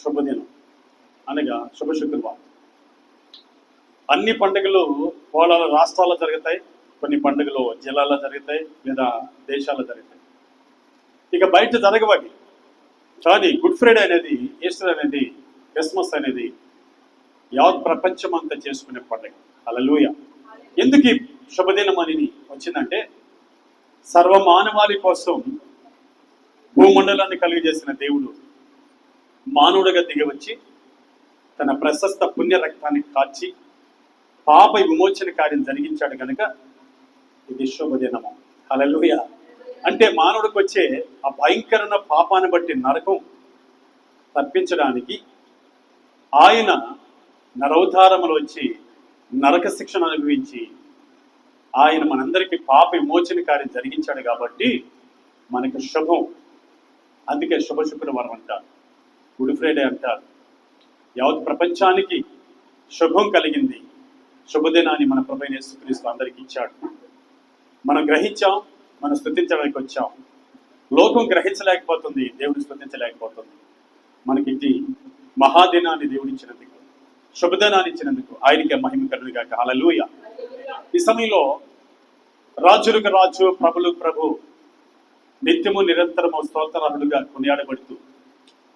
శుభదినం అనగా శుభ శుక్రవారం. అన్ని పండుగలు పోలాల రాష్ట్రాల్లో జరుగుతాయి, కొన్ని పండుగలు జిల్లాల్లో జరుగుతాయి లేదా దేశాల్లో జరుగుతాయి. ఇక బయట జరగబడి కానీ గుడ్ ఫ్రైడే అనేది, ఈస్టర్ అనేది, క్రిస్మస్ అనేది యావత్ ప్రపంచం అంతా చేసుకునే పండుగ. హల్లెలూయా. ఎందుకు ఈ శుభదినం అని వచ్చిందంటే, సర్వమానవాళి కోసం భూమండలాన్ని కలిగజేసిన దేవుడు మానవుడిగా దిగివచ్చి తన ప్రశస్త పుణ్య రక్తాన్ని కాచి పాప విమోచన కార్యం జరిగించాడు కనుక ఇది శుభదినము. హల్లెలూయా. అంటే మానవుడికి వచ్చే ఆ భయంకరమైన పాపాన్ని బట్టి నరకం తప్పించడానికి ఆయన నరవతారములు వచ్చి నరక శిక్షణ అనుభవించి ఆయన మనందరికీ పాప విమోచన కార్యం జరిగించాడు కాబట్టి మనకు శుభం. అందుకే శుభ శుక్రవారం అంటారు, గుడ్ ఫ్రైడే అంటారు. యావత్ ప్రపంచానికి శుభం కలిగింది. శుభదినాన్ని మన ప్రభువైన యేసుక్రీస్తు అందరికీ ఇచ్చాడు. మనం గ్రహించాం, మనం స్తుతించడానికి వచ్చాం. లోకం గ్రహించలేకపోతుంది, దేవుడు స్తుతించలేకపోతుంది. మనకి ఇది మహాదినాన్ని దేవుడిచ్చినందుకు, శుభదినాన్ని ఇచ్చినందుకు ఆయనకే మహిమ కలుగుగాక. హల్లెలూయా. ఈ సమయంలో రాజులకు రాజు, ప్రభులకు ప్రభు, నిత్యము నిరంతరము స్తోత్రాలుగా కొనియాడబడుతూ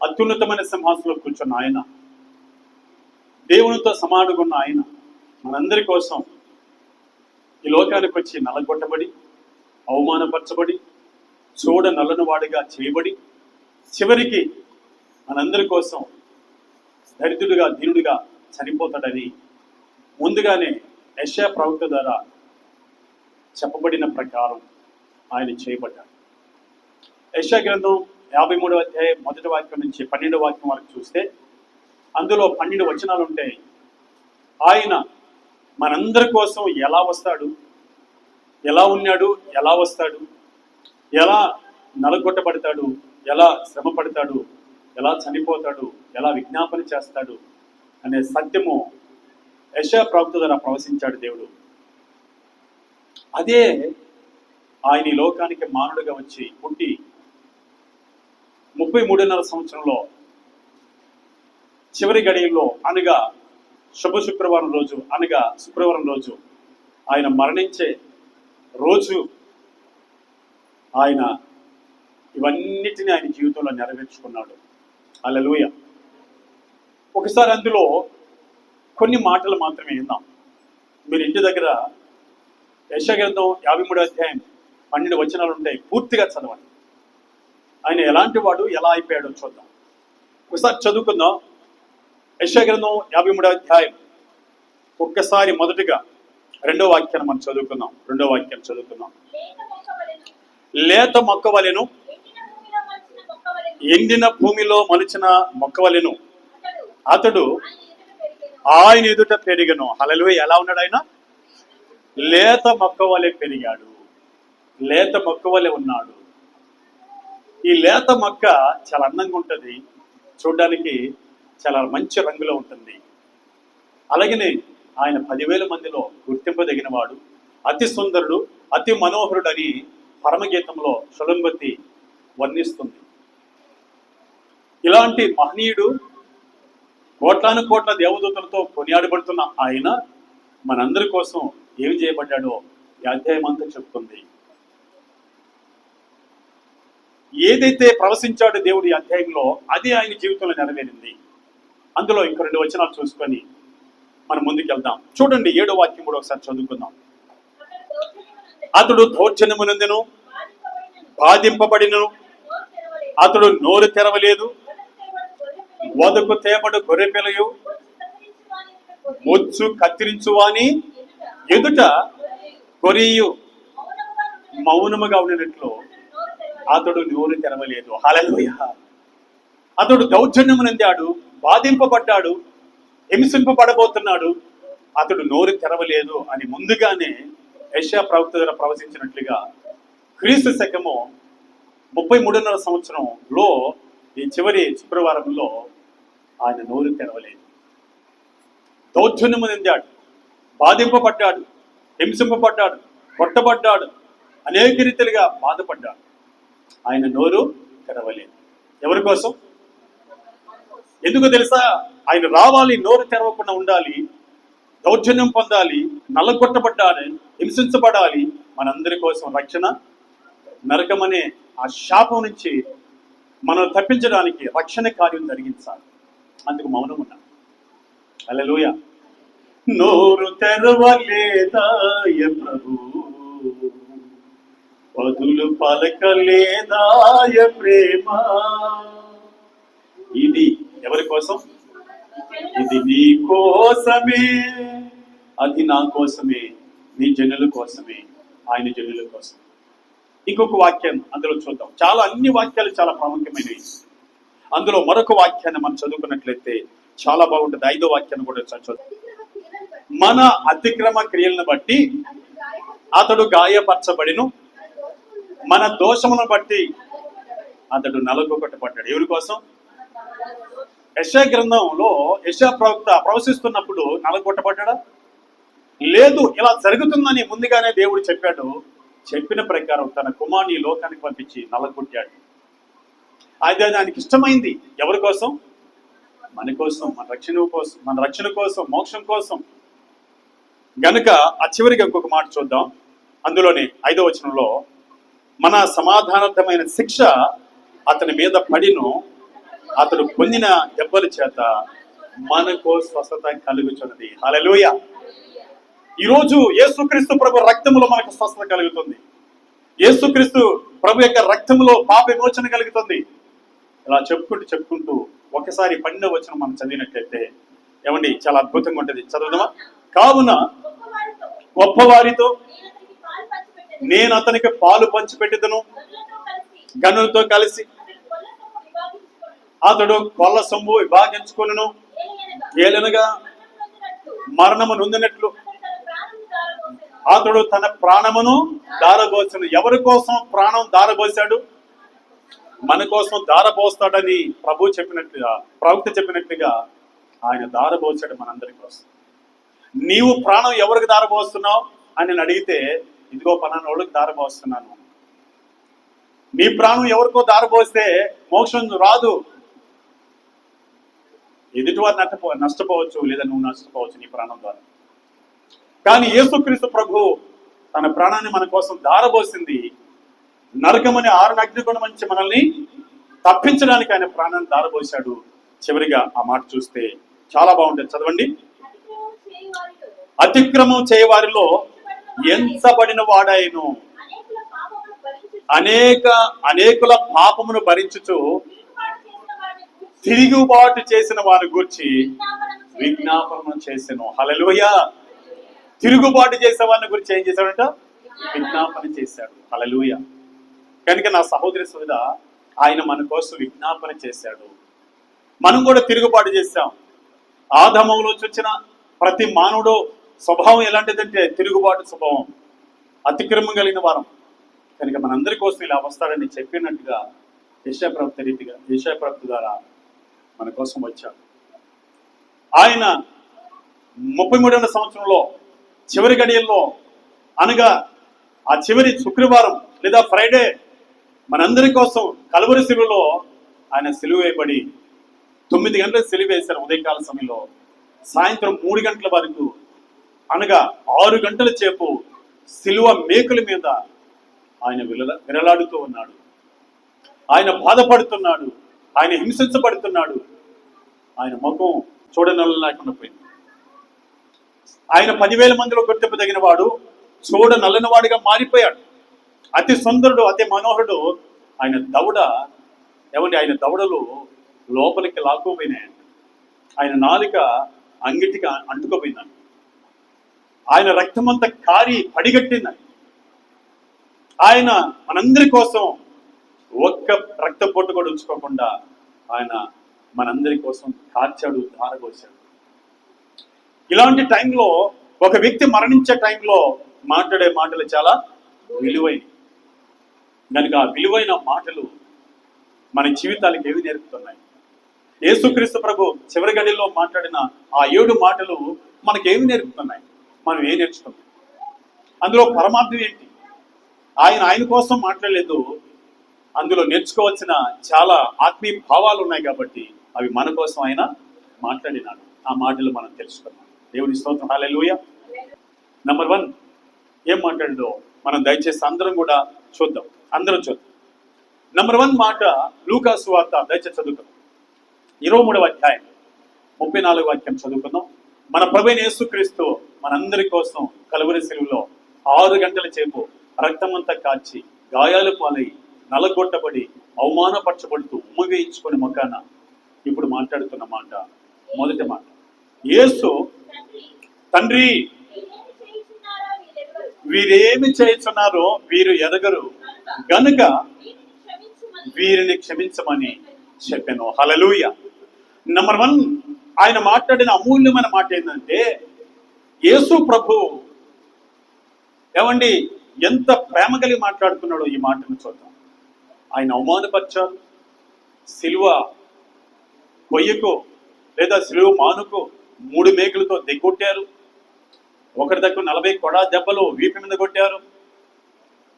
అత్యున్నతమైన సింహాసనంలో కూర్చున్న ఆయన, దేవునితో సమానుగున్న ఆయన మనందరి కోసం ఈ లోకానికి వచ్చి నలగొట్టబడి, అవమానపరచబడి, చూడ నల్లని వాడిగా చేయబడి, చివరికి మనందరి కోసం దరిద్రుడిగా, దీనుడిగా చనిపోతాడని ముందుగానే యెషయా ప్రవక్త ద్వారా చెప్పబడిన ప్రకారం ఆయన చేయబడ్డాడు. యెషయా గ్రంథం 53వ అధ్యాయం 1వ వాక్యం నుంచి 12వ వాక్యం వరకు చూస్తే అందులో 12 వచనాలు ఉంటాయి. ఆయన మనందరి కోసం ఎలా వస్తాడు, ఎలా ఉన్నాడు, ఎలా వస్తాడు, ఎలా నలగొట్టబడతాడు, ఎలా శ్రమ పడతాడు, ఎలా చనిపోతాడు, ఎలా విజ్ఞాపన చేస్తాడు అనే సత్యము యెషయా ప్రవక్త ద్వారా ప్రవశించాడు దేవుడు. అదే ఆయన ఈ లోకానికి మానవుడిగా వచ్చి పుట్టి 33.5 సంవత్సరంలో చివరి గడియల్లో అనగా శుభ శుక్రవారం రోజు, అనగా శుక్రవారం రోజు ఆయన మరణించే రోజు ఆయన ఇవన్నిటిని ఆయన జీవితంలో నెరవేర్చుకున్నాడు. హల్లెలూయా. ఒకసారి అందులో కొన్ని మాటలు మాత్రమే విందాం. మీరు ఇంటి దగ్గర యెషయా గ్రంథం 53వ అధ్యాయం 12 వచనాలు ఉంటాయి, పూర్తిగా చదవండి. ఆయన ఎలాంటి వాడు, ఎలా అయిపోయాడో చూద్దాం. ఒకసారి చదువుకుందాం. యెషయా గ్రంథం 53వ అధ్యాయం ఒక్కసారి మొదటిగా 2వ వాక్యాన్ని మనం చదువుకుందాం. 2వ వాక్యాన్ని చదువుకుందాం. లేత మొక్క వలెను, ఎండిన భూమిలో మొలిచిన మొక్క వలెను అతడు ఆయన ఎదుట పెరిగను. హల్లెలూయా. ఎలా ఉన్నాడు ఆయన? లేత మొక్క వలె పెరిగాడు, లేత మొక్క వలె ఉన్నాడు. ఈ లేత మొక్క చాలా అందంగా ఉంటుంది, చూడడానికి చాలా మంచి రంగులో ఉంటుంది. అలాగనే ఆయన 10,000 మందిలో గుర్తింపదగిన వాడు, అతి సుందరుడు, అతి మనోహరుడు అని పరమగీతంలో షొలంబతి వర్ణిస్తుంది. ఇలాంటి మహనీయుడు, కోట్లాను కోట్ల దేవదూతలతో కొనియాడబడుతున్న ఆయన మనందరి కోసం ఏమి చేయబడ్డాడో ఈ అధ్యాయం అంతా చెప్తుంది. ఏదైతే ప్రవశించాడో దేవుడి అధ్యాయంలో అది ఆయన జీవితంలో నెరవేరింది. అందులో ఇంకో 2 వచనాలు చూసుకొని మనం ముందుకెళ్దాం. చూడండి, 7వ వాక్యం కూడా ఒకసారి చదువుకుందాం. అతడు దౌర్జన్యమునందెను, బాధింపబడినను, అతడు నోరు తెరవలేదు. వదకు తేబడు గొర్రె పిల్లయు, మొచ్చు కత్తిరించువాని ఎదుట గొరియు మౌనముగా ఉండినట్లు అతడు నోరు తెరవలేదు. హల్లెలూయా. అతడు దౌర్జన్యమునందాడు, బాధింపబడ్డాడు, హింసింపబడబోతున్నాడు, అతడు నోరు తెరవలేదు అని ముందుగానే యెషయా ప్రవక్త ద్వారా ప్రవచించినట్లుగా క్రీస్తు శకము 33.5 సంవత్సరంలో ఈ చివరి శుక్రవారంలో ఆయన నోరు తెరవలేదు. దౌర్జన్యమునందాడు, బాధింపబడ్డాడు, హింసింపబడ్డాడు, కొట్టబడ్డాడు, అనేక రీతిలుగా బాధపడ్డాడు. ఆయన నోరు తెరవలేదు. ఎవరి కోసం? ఎందుకు తెలుసా? ఆయన రావాలి, నోరు తెరవకుండా ఉండాలి, దౌర్జన్యం పొందాలి, నల్లగొట్టబడ్డాలి, హింసించబడాలి, మనందరి కోసం రక్షణ, నరకమనే ఆ శాపం నుంచి మనం తప్పించడానికి రక్షణ కార్యం జరిగించాలి. అందుకు మౌనం ఉన్నాం. హల్లెలూయా. నోరు తెరవలేదాయ ప్రభు, పదులు పలకలేదాయ ప్రేమ. ఇది ఎవరి కోసం? ఇది నీ కోసమే, అది నా కోసమే, నీ జనుల కోసమే, ఆయన జనుల కోసం. ఇంకొక వాక్యం అందులో చూద్దాం. అన్ని వాక్యాలు చాలా ప్రాముఖ్యమైనవి. అందులో మరొక వాక్యాన్ని మనం చదువుకున్నట్లయితే చాలా బాగుంటుంది. 5వ వాక్యాన్ని కూడా చదువు. మన అతిక్రమ క్రియలను బట్టి అతడు గాయపరచబడిను, మన దోషములను బట్టి అతడు నలగొట్టబడ్డాడు. ఎవరి కోసం? యెషయా గ్రంథంలో యెషయా ప్రవక్త ప్రవశిస్తున్నప్పుడు నలగొట్టబడ్డా? లేదు. ఇలా జరుగుతుందని ముందుగానే దేవుడు చెప్పాడు. చెప్పిన ప్రకారం తన కుమారుని లోకానికి పంపించి నలగొట్టాడు. అది ఆయనకి ఇష్టమైంది. ఎవరి కోసం? మన కోసం, మన రక్షణ కోసం, మోక్షం కోసం. గనుక ఆ చివరిగా ఇంకొక మాట చూద్దాం. అందులోనే 5వ వచనంలో, మన సమాధానార్థమైన శిక్ష అతని మీద పడిను, అతడు పొందిన దెబ్బల చేత మనకు స్వస్థత కలుగుచున్నది. హల్లెలూయా. ఈరోజు యేసుక్రీస్తు ప్రభు రక్తములో మనకు స్వస్థత కలుగుతుంది. యేసుక్రీస్తు ప్రభు యొక్క రక్తములో పాప విమోచన కలుగుతుంది. ఇలా చెప్పుకుంటూ ఒకసారి 12వ వచనం మనం చదివినట్లయితే ఏమండి చాలా అద్భుతంగా ఉంటుంది. చదువుదామా? కావున గొప్పవారితో నేను అతనికి పాలు పంచిపెట్టెదను, గనులతో కలిసి అతడు కొల్ల సొమ్ము విభాగించుకొనును, ఏలనగా మరణము నొందినట్లు అతడు తన ప్రాణమును దారబోసను. ఎవరి కోసం ప్రాణం దారబోసాడు? మన కోసం దారబోస్తాడని ప్రభు చెప్పినట్లుగా, ప్రవక్త చెప్పినట్లుగా ఆయన దారబోసాడు మనందరి కోసం. నీవు ప్రాణం ఎవరికి దారబోస్తున్నావు అని నేను అడిగితే, ఇదిగో పలానా వాళ్ళకి దారబోస్తున్నాను. నీ ప్రాణం ఎవరికో దారబోస్తే మోక్షం రాదు. ఎదుటివారు నష్టపోవచ్చు, లేదా నువ్వు నష్టపోవచ్చు నీ ప్రాణం ద్వారా. కానీ యేసుక్రీస్తు ప్రభు తన ప్రాణాన్ని మన కోసం దారబోసింది. నరకమని 6 అగ్నిగుణం నుంచి మనల్ని తప్పించడానికి ఆయన ప్రాణాన్ని దారబోసాడు. చివరిగా ఆ మాట చూస్తే చాలా బాగుంటుంది. చదవండి. అతిక్రమం చేయవారిలో ఎంచబడిన వాడాయను, అనేకుల పాపమును భరించుచు తిరుగుబాటు చేసిన వారి గూర్చి విజ్ఞాపనం చేసెను. హల్లెలూయా. తిరుగుబాటు చేసే వారిని గురించి ఏం చేశాడంట? విజ్ఞాపన చేశాడు. హల్లెలూయా. కనుక నా సహోదరి సోదరా, ఆయన మన కోసం విజ్ఞాపన చేశాడు. మనం కూడా తిరుగుబాటు చేశాం. ఆదాములో వచ్చిన ప్రతి మానవుడు స్వభావం ఎలాంటిదంటే తిరుగుబాటు స్వభావం, అతిక్రమం కలిగిన వారం. కనుక మనందరి కోసం ఇలా వస్తాడని చెప్పినట్టుగా యెషయా ప్రవక్త ద్వారా మన కోసం వచ్చాడు. ఆయన 33వ సంవత్సరంలో చివరి గడియల్లో, అనగా ఆ చివరి శుక్రవారం లేదా ఫ్రైడే, మనందరి కోసం కలువరి శిలువలో ఆయన సిలువ వేయబడి 9 గంటలకు సిలువ వేశారు ఉదయకాల సమయంలో. సాయంత్రం 3 గంటల వరకు, అనగా 6 గంటల సేపు సిలువ మేకుల మీద ఆయన విరలాడుతూ ఉన్నాడు. ఆయన బాధపడుతున్నాడు, ఆయన హింసించబడుతున్నాడు. ఆయన ముఖం చూడనల్ల లేకుండా పోయింది. ఆయన 10,000 మందిలో గుర్తింపదగిన వాడు చూడ నల్లని వాడిగా మారిపోయాడు. అతి సుందరుడు, అతి మనోహరుడు. ఆయన దవడలు లోపలికి లాక్కుపోయినాయి. ఆయన నాలుక అంగిటికి అంటుకుపోయిందని, ఆయన రక్తమంతా కారి పడిగట్టిందని. ఆయన మనందరి కోసం ఒక్క రక్త పొట్టు కూడా ఉంచుకోకుండా ఆయన మనందరి కోసం కార్చాడు, ధారపోశాడు. ఇలాంటి టైంలో ఒక వ్యక్తి మరణించే టైంలో మాట్లాడే మాటలు చాలా విలువైనవి. కనుక ఆ విలువైన మాటలు మన జీవితాలకు ఏవి నేర్పుతున్నాయి? యేసుక్రీస్తు ప్రభు చివరి గడిలో మాట్లాడిన ఆ 7 మాటలు మనకేమి నేర్పుతున్నాయి? మనం ఏం నేర్చుకున్నాం? అందులో పరమార్థం ఏంటి? ఆయన కోసం మాట్లాడలేదు. అందులో నేర్చుకోవాల్సిన చాలా ఆత్మీయ భావాలు ఉన్నాయి. కాబట్టి అవి మన కోసం ఆయన మాట్లాడినాడు. ఆ మాటలు మనం తెలుసుకున్నాం. దేవుని స్తోత్రం. హల్లెలూయా. నంబర్ 1 ఏం మాట్లాడిందో మనం దయచేసి అందరం కూడా చూద్దాం. అందరం చూద్దాం. నంబర్ 1 మాట లూకా సువార్త, దయచేసి చదువుకుందాం. 23వ అధ్యాయం 34వ వాక్యం చదువుకుందాం. మన ప్రభువైన యేసుక్రీస్తు మనందరి కోసం కలువరి శిలువలో 6 గంటల సేపు రక్తమంతా కాచి గాయాలు పాలై నలగొట్టబడి అవమానపరచబడుతూ ఉమ్మవేయించుకొని మొక్కాన ఇప్పుడు మాట్లాడుతున్న మాట, మొదటి మాట, యేసు తండ్రి వీరేమి చేస్తున్నారో వీరు ఎరగరు గనుక వీరిని క్షమించమని చెప్పాను. హల్లెలూయా. నంబర్ 1 ఆయన మాట్లాడిన అమూల్యమైన మాట ఏంటంటే, యేసు ప్రభు ఏమండి ఎంత ప్రేమ కలిగి మాట్లాడుతున్నాడో ఈ మాటను చూద్దాం. ఆయన అవమానపరిచారు, సిలువ కొయ్యకు లేదా సిలువ మానుకు 3 మేకులతో దిగొట్టారు. ఒకరి దగ్గర 40 కొడా దెబ్బలు వీపు మీద కొట్టారు,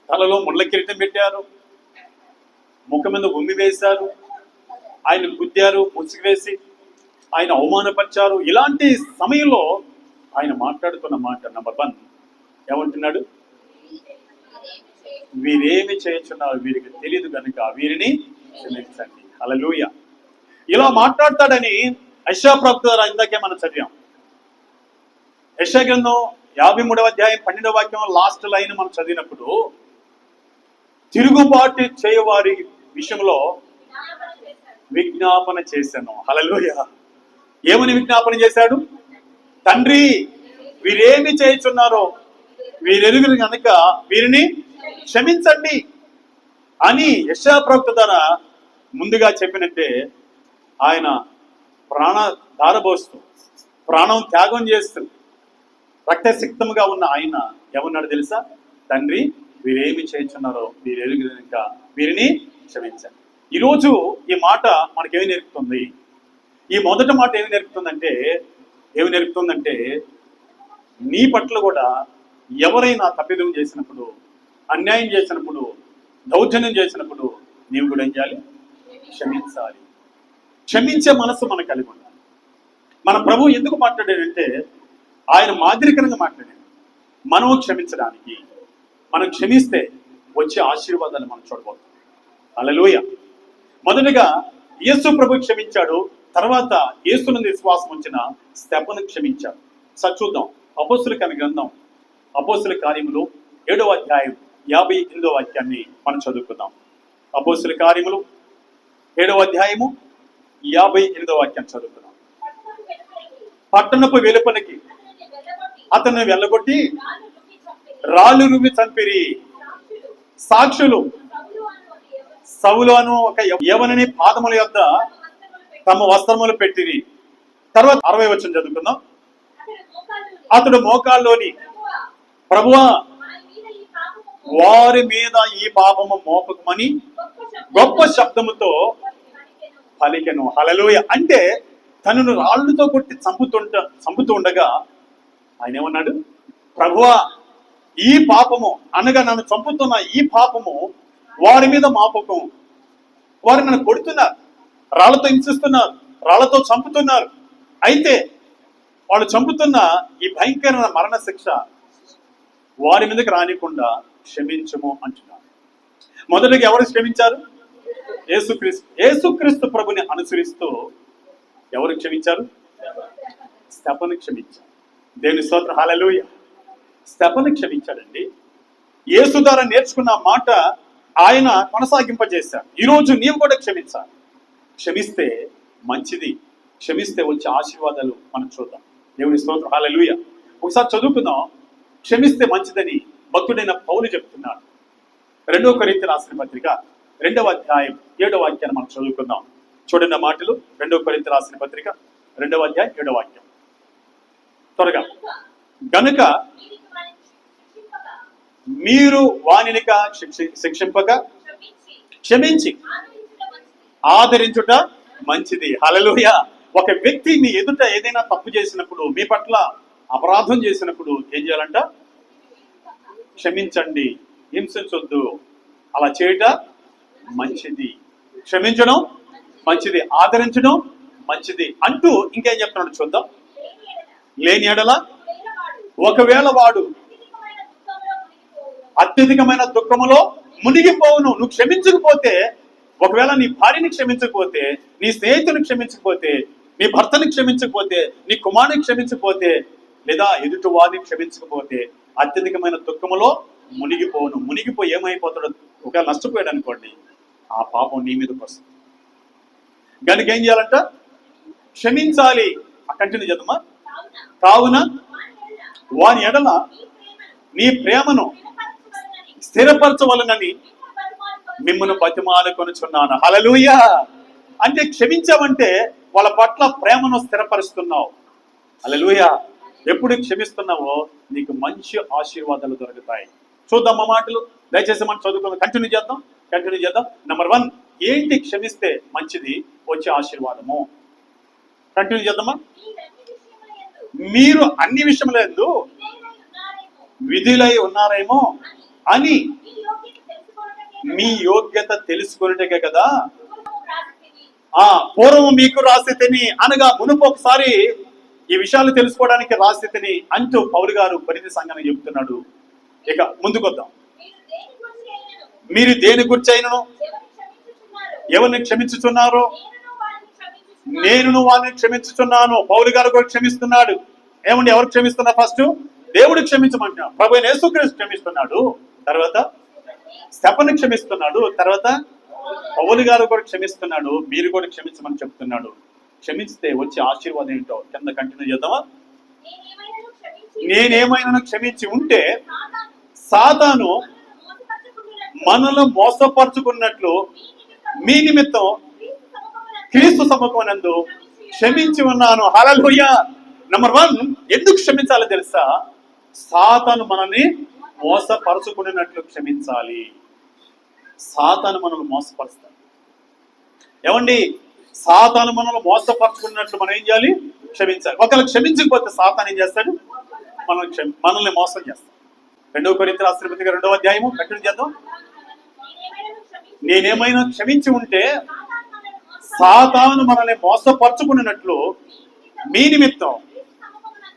తలలో ముళ్ళ కిరీటం పెట్టారు, ముఖం మీద ఉమ్మి వేశారు, ఆయన గుద్దారు ముసుగు వేసి, ఆయన అవమానపరిచారు. ఇలాంటి సమయంలో ఆయన మాట్లాడుతున్న మాట నంబర్ 1 ఏమంటున్నాడు? వీరేమి చేయుచున్నారు వీరికి తెలియదు కనుక వీరిని క్షమించండి. హల్లెలూయా. ఇలా మాట్లాడతాడని యెషయా ప్రవక్త ద్వారా ఇందాకే మనం చదివాం. యెషయా గ్రంథం 53వ అధ్యాయం 12వ వాక్యం లాస్ట్ లైన్ మనం చదివినప్పుడు, తిరుగుబాటు చేయవారి విషయంలో విజ్ఞాపన చేశాను. హల్లెలూయా. ఏమని విజ్ఞాపన చేశాడు? తండ్రి వీరేమి చేయుచున్నారో వీరెరుగురు కనుక వీరిని క్షమించండి అని యెషయా ప్రవక్త ద్వారా ముందుగా చెప్పినట్టే ఆయన ప్రాణ ధారబోస్తూ ప్రాణం త్యాగం చేస్తూ రక్తసిక్తముగా ఉన్న ఆయన ఏమన్నాడు తెలుసా? తండ్రి వీరేమి చేయుచున్నారో వీరెరుగురు కనుక వీరిని క్షమించండి. ఈరోజు ఈ మాట మనకేమి నేర్పుతుంది? ఈ మొదటి మాట ఏమి నేర్పుతుందంటే నీ పట్ల కూడా ఎవరైనా తప్పిదం చేసినప్పుడు, అన్యాయం చేసినప్పుడు, దౌర్జన్యం చేసినప్పుడు నీవు కూడా ఏం చేయాలి? క్షమించాలి. క్షమించే మనసు మనకు కలిగి ఉండాలి. మన ప్రభు ఎందుకు మాట్లాడాడంటే ఆయన మాదిరికరంగా మాట్లాడాడు. మనము క్షమించడానికి, మనం క్షమిస్తే వచ్చే ఆశీర్వాదాలు మనం చూడబోతాం. హల్లెలూయా. మొదటగా యేసు ప్రభు క్షమించాడు. తర్వాత యేసు నుండి విశ్వాసం ఉంచిన స్తెఫను క్షమించాడు. సరే చూద్దాం. అపోస్తుల గ్రంథం అపోస్తుల కార్యములు 7వ అధ్యాయం 58వ వాక్యాన్ని మనం చదువుకుందాం. అపోస్తుల కార్యములు 7వ అధ్యాయము 58వ వాక్యాన్ని చదువుకుందాం. పట్టణపు వెలుపలికి అతన్ని వెళ్ళగొట్టి రాళ్ళు రువి చంపిరి. సాక్షులు సౌలు అను ఒక యవనుని పాదముల యొద్ద తమ వస్త్రములు పెట్టిరి. తర్వాత 60వ వచనం చదువుకుందాం. అతడు మోకాల్లోని, ప్రభువా వారి మీద ఈ పాపము మోపకమని గొప్ప శబ్దముతో పలికెను. హల్లెలూయా. అంటే తనను రాళ్ళతో కొట్టి చంపుతూ ఉండగా ఆయన ఏమన్నాడు? ప్రభువా ఈ పాపము అనగా నన్ను చంపుతున్న ఈ పాపము వారి మీద మోపకం. వారు నన్ను కొడుతున్నారు, రాళ్లతో హింసిస్తున్నారు, రాళ్లతో చంపుతున్నారు. అయితే వాళ్ళు చంపుతున్న ఈ భయంకరమైన మరణ శిక్ష వారి మీదకి రానికుండా క్షమించము అంటున్నారు. మొదటిగా ఎవరు క్షమించారు? యేసుక్రీస్తు ప్రభుని అనుసరిస్తూ ఎవరు క్షమించారు? స్తెఫను క్షమించారు. దేవుని స్తోత్రం. హల్లెలూయా. స్తెఫను క్షమించాడండి. యేసు ద్వారా నేర్చుకున్న మాట ఆయన కొనసాగింపజేశారు. ఈరోజు నీవు కూడా క్షమించాలి. క్షమిస్తే మంచిది. క్షమిస్తే వచ్చే ఆశీర్వాదాలు మనం చూద్దాం. దేవుని స్తోత్రం. హల్లెలూయా. ఒకసారి చదువుకుందాం. క్షమిస్తే మంచిదని భక్తుడైన పౌలు చెప్తున్నాడు. 2 కొరింథీ రాసిన పత్రిక 2వ అధ్యాయం 7వ వాక్యాన్ని మనం చదువుకుందాం. చూడండి మాటలు. 2 కొరింథీ రాసిన పత్రిక 2వ అధ్యాయం 7వ వాక్యం. త్వరగా. గనుక మీరు వానినిక శిక్షింపక క్షమించి ఆదరించుట మంచిది. హల్లెలూయా. ఒక వ్యక్తి మీ ఎదుట ఏదైనా తప్పు చేసినప్పుడు, మీ పట్ల అపరాధం చేసినప్పుడు ఏం చేయాలంట? క్షమించండి, హింసించొద్దు. అలా చేయట మంచిది. క్షమించడం మంచిది, ఆదరించడం మంచిది అంటూ ఇంకేం చెప్తున్నాడు చూద్దాం. లేని ఎడల ఒకవేళ వాడు అత్యధికమైన దుఃఖములో మునిగిపోవును. నువ్వు క్షమించకపోతే, ఒకవేళ నీ భార్యని క్షమించకపోతే, నీ స్నేహితుని క్షమించకపోతే, నీ భర్తని క్షమించకపోతే, నీ కుమారుని క్షమించకపోతే, లేదా ఎదుటి వారిని క్షమించకపోతే అత్యధికమైన దుఃఖములో మునిగిపోవును. మునిగిపోయి ఏమైపోతాడో, ఒకవేళ నష్టపోయాడు అనుకోండి, ఆ పాపం నీ మీదకి వస్తుంది. కనుక ఏం చేయాలంట? క్షమించాలి. కంటిన్యూ చేద్దామా. కావున వాని ఎడల నీ ప్రేమను స్థిరపరచవలనని మిమ్మల్ని బతిమాలుకొనుచున్నాను. హల్లెలూయా. అంటే క్షమించావంటే వాళ్ళ పట్ల ప్రేమను స్థిరపరుస్తున్నావు. హల్లెలూయా. ఎప్పుడు క్షమిస్తున్నావో నీకు మంచి ఆశీర్వాదాలు దొరుకుతాయి. చూద్దాం మా మాటలు, దయచేసి మనం చదువుకుందాం. కంటిన్యూ చేద్దాం. నెంబర్ 1, ఏంటి క్షమిస్తే మంచిది వచ్చే ఆశీర్వాదము? కంటిన్యూ చేద్దామా. మీరు అన్ని విషయములందు విధులై ఉన్నారేమో అని మీ యోగ్యత తెలుసుకున్నట్టుగా కదా పూర్వం మీకు రాసితిని, అనగా మునుపు ఒకసారి ఈ విషయాలు తెలుసుకోవడానికి రాసితిని అంటూ పౌలు గారు కొరింథీ సంఘానికి చెబుతున్నాడు. ఇక ముందుకొద్దాం. మీరు దేని గురించి అయినను ఎవరిని క్షమించుచున్నారో నేను వారిని క్షమించుచున్నాను. పౌలు గారు కూడా క్షమిస్తున్నాడు. ఏమండి, ఎవరు క్షమిస్తున్నారు? ఫస్ట్ దేవుడు క్షమించమంటున్నాడు. ప్రభు అయిన యేసుక్రీస్తు క్షమిస్తున్నాడు. తర్వాత స్తెఫను క్షమిస్తున్నాడు. తర్వాత పౌలు గారు కూడా క్షమిస్తున్నాడు. మీరు కూడా క్షమించమని చెప్తున్నాడు. క్షమిస్తే వచ్చే ఆశీర్వాదం ఏంటో కింద కంటిన్యూ చేద్దామా. నేనేమైనా క్షమించి ఉంటే సాతాను మనలో మోసపరుచుకున్నట్లు మీ నిమిత్తం క్రీస్తు సముఖమునందు క్షమించి ఉన్నాను. హల్లెలూయా. నెంబర్ 1, ఎందుకు క్షమించాలో తెలుసా? సాతాను మనల్ని మోసపరుచుకున్నట్లు క్షమించాలి. సాతాను మనల్ని మోసపరుస్తాడు. ఏమండి, సాతాను మనల్ని మోసపరుచుకున్నట్లు మనం ఏం చేయాలి? క్షమించాలి. ఒకవేళ క్షమించకపోతే సాతాను ఏం చేస్తాడు? మనల్ని మోసం చేస్తాడు. 2 కొరింథీ రాసిన పత్రిక 2వ అధ్యాయము కంటిన్యూ చేద్దాం. నేనేమైనా క్షమించి ఉంటే సాతాను మనల్ని మోసపరుచుకున్నట్లు మీ నిమిత్తం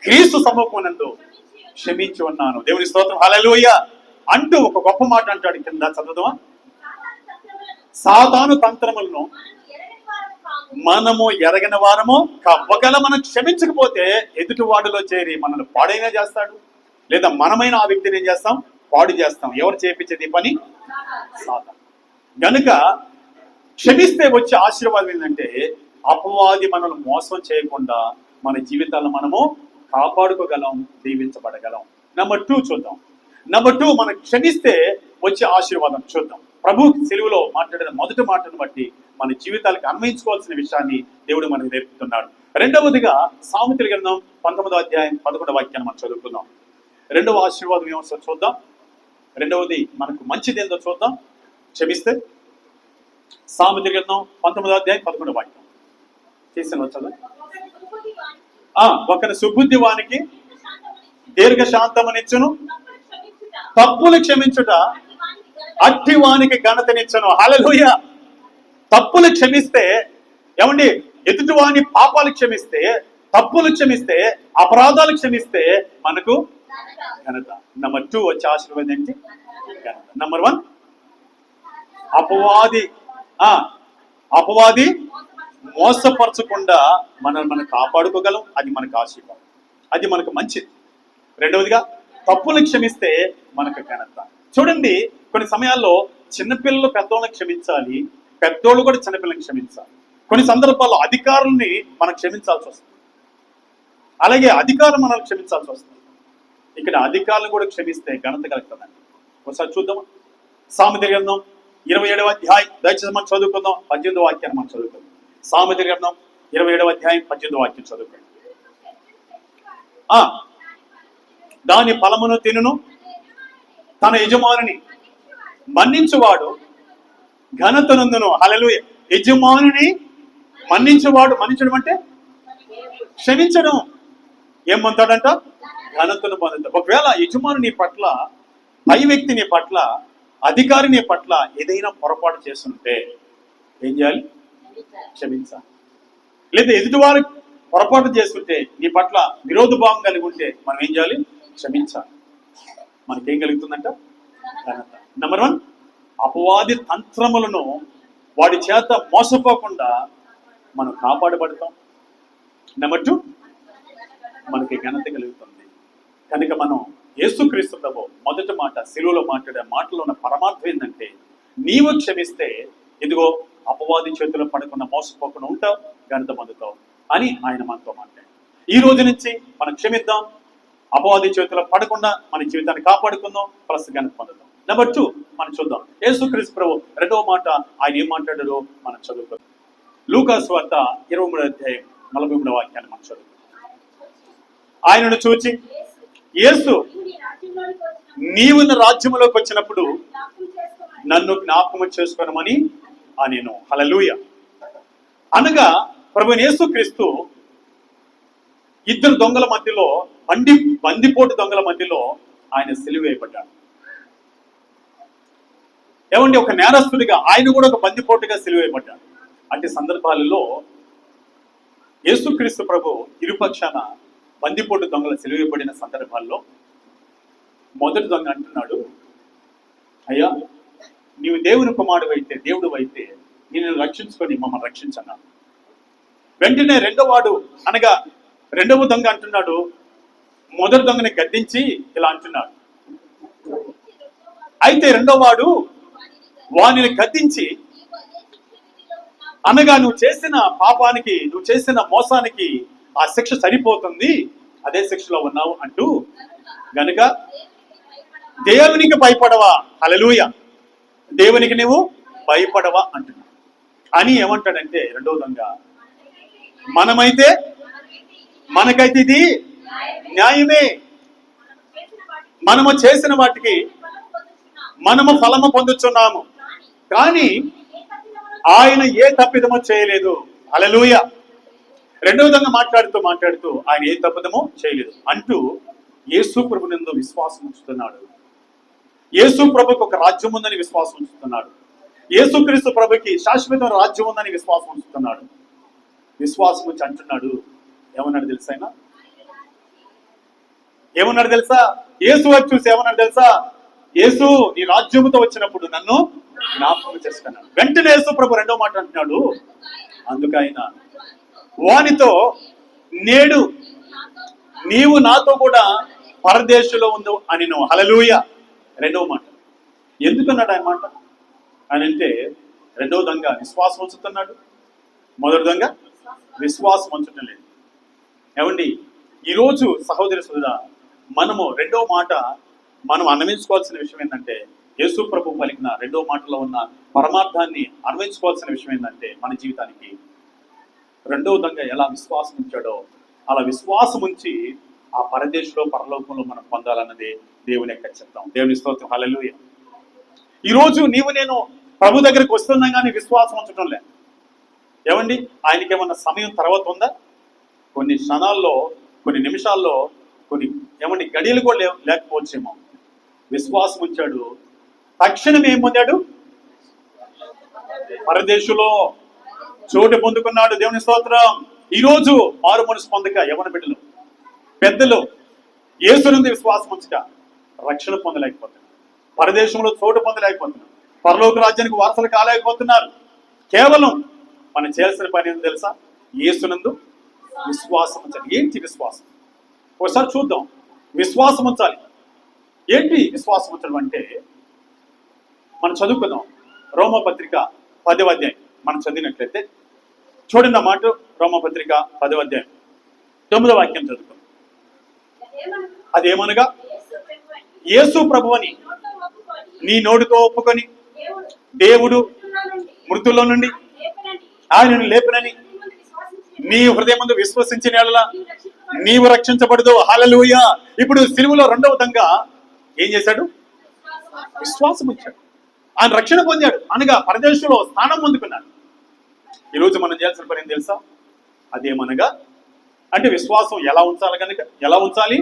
క్రీస్తు సముఖమునందు క్షమించి ఉన్నాను. దేవుని స్తోత్రం. హల్లెలూయా అంటూ ఒక గొప్ప మాట అంటాడు. కింద చదువుదామా. సాతాను తంత్రములను మనము ఎరగని వారము ఒకవేళ మనం క్షమించకపోతే ఎదుటి వాడిలో చేరి మనల్ని పాడైనా చేస్తాడు, లేదా మనమైన ఆ వ్యక్తిని ఏం చేస్తాం? పాడు చేస్తాం. ఎవరు చేపించేది పని? సాతాను. గనుక క్షమిస్తే వచ్చే ఆశీర్వాదం ఏంటంటే అపవాది మనల్ని మోసం చేయకుండా మన జీవితాలను మనము కాపాడుకోగలం, దీవించబడగలం. నెంబర్ 2 చూద్దాం. నెంబర్ 2, మనం క్షమిస్తే వచ్చే ఆశీర్వాదం చూద్దాం. ప్రభు సిలువలో మాట్లాడిన మొదటి మాటను బట్టి మన జీవితాలకు అన్వయించుకోవాల్సిన విషయాన్ని దేవుడు మనకు నేర్పుతున్నాడు. రెండవదిగా సామెతల గ్రంథం 19వ అధ్యాయం 11వ వాక్యాన్ని మనం చదువుకుందాం. రెండవ ఆశీర్వాదం ఏమో చూద్దాం. రెండవది మనకు మంచిది ఏందో చూద్దాం. క్షమిస్తే సామెతల గ్రంథం 19వ అధ్యాయం 11వ వాక్యం చేసిన వచ్చదా? ఒకరి సుబుద్ధి వానికి దీర్ఘ శాంతమునిచ్చును, తప్పులు క్షమించుట అట్టి వానికి ఘనతనిచ్చును. హల్లెలూయా. తప్పులు క్షమిస్తే, ఏమండి, ఎదుటి వాని పాపాలు క్షమిస్తే, తప్పులు క్షమిస్తే, అపరాధాలు క్షమిస్తే మనకు ఘనత. నెంబర్ 2 వచ్చే ఆశీర్వాదం ఏంటి? ఘనత. నెంబర్ 1, అపవాది మోసపరచకుండా మనం కాపాడుకోగలం. అది మనకు ఆశీర్వాదం, అది మనకు మంచిది. రెండవదిగా తప్పులు క్షమిస్తే మనకు ఘనత. చూడండి, కొన్ని సమయాల్లో చిన్నపిల్లలు పెద్దోళ్ళని క్షమించాలి, పెద్దోళ్ళు కూడా చిన్నపిల్లల్ని క్షమించాలి. కొన్ని సందర్భాల్లో అధికారుల్ని మనం క్షమించాల్సి వస్తుంది, అలాగే అధికారులు మనల్ని క్షమించాల్సి వస్తుంది. ఇక్కడ అధికారులను కూడా క్షమిస్తే ఘనత కలుగుతుందండి. ఒకసారి చూద్దాం. సామెతల గ్రంథం 27వ అధ్యాయం, దయచేసి మనం చదువుకుందాం. 18వ వాక్యాన్ని మనం చదువుకుందాం. సామెతల గ్రంథం 27వ అధ్యాయం 18వ వాక్యం చదువుకోండి. దాని ఫలమును తినును, తన యజమానుని మన్నించువాడు ఘనతనందును. హల్లెలూయా. యజమానుని మన్నించువాడు, మన్నించడం అంటే క్షమించడం. ఏం పొందుతాడంట? ఘనతను పొందుతాడు. ఒకవేళ యజమాని నీ పట్ల, పై వ్యక్తి నీ పట్ల, అధికారి నీ పట్ల ఏదైనా పొరపాటు చేస్తుంటే ఏం చేయాలి? క్షమించాలి. లేదా ఎదుటివారు పొరపాటు చేసుకుంటే నీ పట్ల విరోధ భావం కలిగి ఉంటే మనం ఏం చేయాలి? క్షమించాలి. మనకేం కలుగుతుందంట? ఘనత. నెంబర్ 1, అపవాది తంత్రములను వాడి చేత మోసపోకుండా మనం కాపాడబడతాం. నెంబర్ 2, మనకి ఘనత కలుగుతుంది. కనుక మనం యేసుక్రీస్తు ప్రభు మొదటి మాట సిలువలో మాట్లాడే మాటలో ఉన్న పరమార్థం ఏంటంటే, నీవు క్షమిస్తే ఇదిగో అపవాది చేతిలో పడకుండా మోసపోకుండా ఉంటావు, ఘనత పొందుతావు అని ఆయన మనతో మాట్లాడారు. ఈ రోజు నుంచి మనం క్షమిద్దాం, అపవాది చేతిలో పడకుండా మన జీవితాన్ని కాపాడుకుందాం, ప్లస్ ఘనత పొందుతాం. నెంబర్ 2 మనం చూద్దాం. యేసుక్రీస్తు ప్రభు రెండవ మాట ఆయన ఏం మాట్లాడారో మనం చదువుకుందాం. లూకాసు వార్త 23వ అధ్యాయం 43వ వాక్యాన్ని మనం చదువుకుందాం. ఆయనను చూచి యేసు, నీవు నా రాజ్యంలోకి వచ్చినప్పుడు నన్ను జ్ఞాపకం చేసుకోనమని నేను. హల్లెలూయా. అనగా ప్రభువైన యేసుక్రీస్తు ఇద్దరు దొంగల మధ్యలో, బందిపోటు దొంగల మధ్యలో ఆయన సిలువ వేయబడ్డాడు. ఏమండి, ఒక నేరస్తుడిగా ఆయన కూడా ఒక బందిపోటుగా సిలువ వేయబడ్డాడు. అట్టి సందర్భాలలో యేసుక్రీస్తు ప్రభు ఇరుపక్షాన బందిపోటు దొంగల సిలువ వేయబడిన సందర్భాల్లో మొదటి దొంగ అంటున్నాడు, అయ్యా నీవు దేవుని కుమారుడు అయితే, దేవుడు అయితే నేను రక్షించుకొని మమ్మల్ని రక్షించన్నాడు. వెంటనే రెండవ దొంగ అంటున్నాడు, మొదటి దొంగని గద్దించి ఇలా అంటున్నాడు. అయితే రెండవ వాడు వానిని గద్దించి, అనగా నువ్వు చేసిన పాపానికి, నువ్వు చేసిన మోసానికి ఆ శిక్ష సరిపోతుంది, అదే శిక్షలో ఉన్నావు అంటూ, గనుక దేవునికి భయపడవా? హల్లెలూయా. దేవునికి నువ్వు భయపడవా అంటున్నా అని ఏమంటాడంటే రెండవ దొంగ, మనకైతే ఇది న్యాయమే, మనము చేసిన వాటికి మనము ఫలము పొందుతున్నాము, కానీ ఆయన ఏ తప్పిదమో చేయలేదు. హల్లెలూయా. రెండవ విధంగా మాట్లాడుతూ ఆయన ఏ తప్పిదమో చేయలేదు అంటూ యేసు ప్రభునందు విశ్వాసం ఉంచుతున్నాడు. యేసు ప్రభుకి ఒక రాజ్యం ఉందని విశ్వాసం ఉంచుతున్నాడు. యేసుక్రీస్తు ప్రభుకి శాశ్వత రాజ్యం ఉందని విశ్వాసం ఉంచుతున్నాడు. విశ్వాసం ఉంచి అంటున్నాడు, ఏమన్నాడు తెలుసా? ఆయన ఏమన్నాడు తెలుసా? యేసు వచ్చి చూసి ఏమన్నాడు తెలుసా? యేసు నీ రాజ్యముతో వచ్చినప్పుడు నన్ను జ్ఞాపకం చేసుకున్నాడు. వెంటనే యేసు ప్రభు రెండో మాట అంటున్నాడు, అందుకైనా వానితో నేడు నీవు నాతో కూడా పరదేశంలో ఉండు అని. హల్లెలూయా. రెండవ మాట ఎందుకన్నాడు ఆయన మాట అని అంటే, రెండవ దొంగ విశ్వాసం ఉంచుతున్నాడు, మొదటి దొంగ విశ్వాసం ఉంచడం లేదు. ఏమండి, ఈరోజు సహోదరి సోదరా, మనము రెండవ మాట మనం అన్వయించుకోవాల్సిన విషయం ఏంటంటే, యేసు ప్రభు పలికిన రెండవ మాటలో ఉన్న పరమార్థాన్ని అన్వయించుకోవాల్సిన విషయం ఏంటంటే, మన జీవితానికి రెండవ దొంగ ఎలా విశ్వాసం ఉంచాడో అలా విశ్వాసం ఉంచి ఆ పరదేశంలో పరలోకంలో మనం పొందాలన్నది దేవుని యొక్క చిత్తం. దేవుని స్తోత్రం. హల్లెలూయా. ఈరోజు నీవు నేను ప్రభు దగ్గరికి వస్తున్నాం కానీ విశ్వాసం ఉంచడం లేదు. ఏమండి, ఆయనకి ఏమన్నా సమయం తర్వాత ఉందా? కొన్ని క్షణాల్లో, కొన్ని నిమిషాల్లో, కొన్ని గడియలు కూడా లేకపోవచ్చేమో. విశ్వాసం ఉంచాడు, తక్షణం ఏం పొందాడు? పరదేశంలో చోటు పొందుకున్నాడు. దేవుని స్తోత్రం. ఈరోజు మారు మనసు పొందక యవన బిడ్డలు, పెద్దలు యేసునందు విశ్వాసం ఉంచక రక్షణ పొందలేకపోతున్నారు, పరదేశంలో చోటు పొందలేకపోతున్నారు, పరలోక రాజ్యానికి వారసులు కాలేకపోతున్నారు. కేవలం మనం చేయాల్సిన పని ఏంటో తెలుసా? యేసునందు విశ్వాసం ఉంచాలి. ఏంటి విశ్వాసం? ఒకసారి చూద్దాం. విశ్వాసం ఉంచాలి. ఏంటి విశ్వాసం ఉంచడం అంటే, మనం చదువుకుందాం. రోమపత్రిక 10వ అధ్యాయం మనం చదివినట్లయితే చూడండి ఆ మాట. రోమపత్రిక 10వ అధ్యాయం 9వ వాక్యం చదువుకుందాం. అదేమనగా, యేసు ప్రభువని నీ నోటితో ఒప్పుకొని దేవుడు మృతుల్లో నుండి ఆయనను లేపినని నీ హృదయం ముందు విశ్వసించిన యెడల నీవు రక్షించబడదు. హల్లెలూయా. ఇప్పుడు సిలువలో రెండవ దొంగ ఏం చేశాడు? విశ్వాసం ఇచ్చాడు. ఆయన రక్షణ పొందాడు, అనగా పరదేశంలో స్థానం పొందుకున్నాడు. ఈరోజు మనం చేయాల్సిన పని ఏం తెలుసా? అదేమనగా అంటే విశ్వాసం ఎలా ఉంచాలి?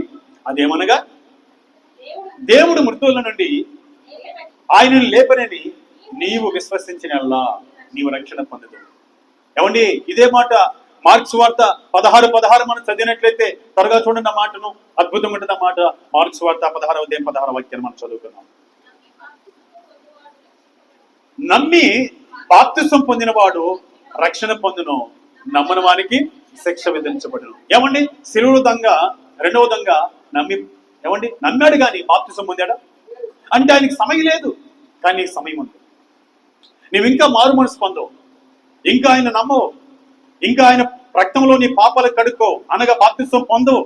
అదేమనగా, దేవుడు మృతువుల నుండి ఆయనను లేపనని నీవు విశ్వసించిన యెడల నీవు రక్షణ పొందదు. ఏమండి, ఇదే మాట మార్క్స్ వార్త 16:16 మనం చదివినట్లయితే త్వరగా చూడండి ఆ మాటను, అద్భుతంగా ఉంటుంది ఆ మాట. మార్క్స్ వార్త 16:16 వాక్యాన్ని మనం చదువుకున్నాం. నమ్మి బాప్తిసం పొందిన వాడు రక్షణ పొందును, నమ్మని వానికి శిక్ష విధించబడును. ఏమండి, సిలువ దంగ రెండవ దంగ నమ్మాడు కానీ బాప్తిసం పొందాడా అంటే ఆయనకి సమయం లేదు. కానీ నీకు సమయం ఉంది. నువ్వు ఇంకా మారు మనసు పొందవు, ఇంకా ఆయన నమ్మవు, ఇంకా ఆయన రక్తంలో నీ పాపాలు కడుక్కో అనగా బాప్తిసం పొందవు.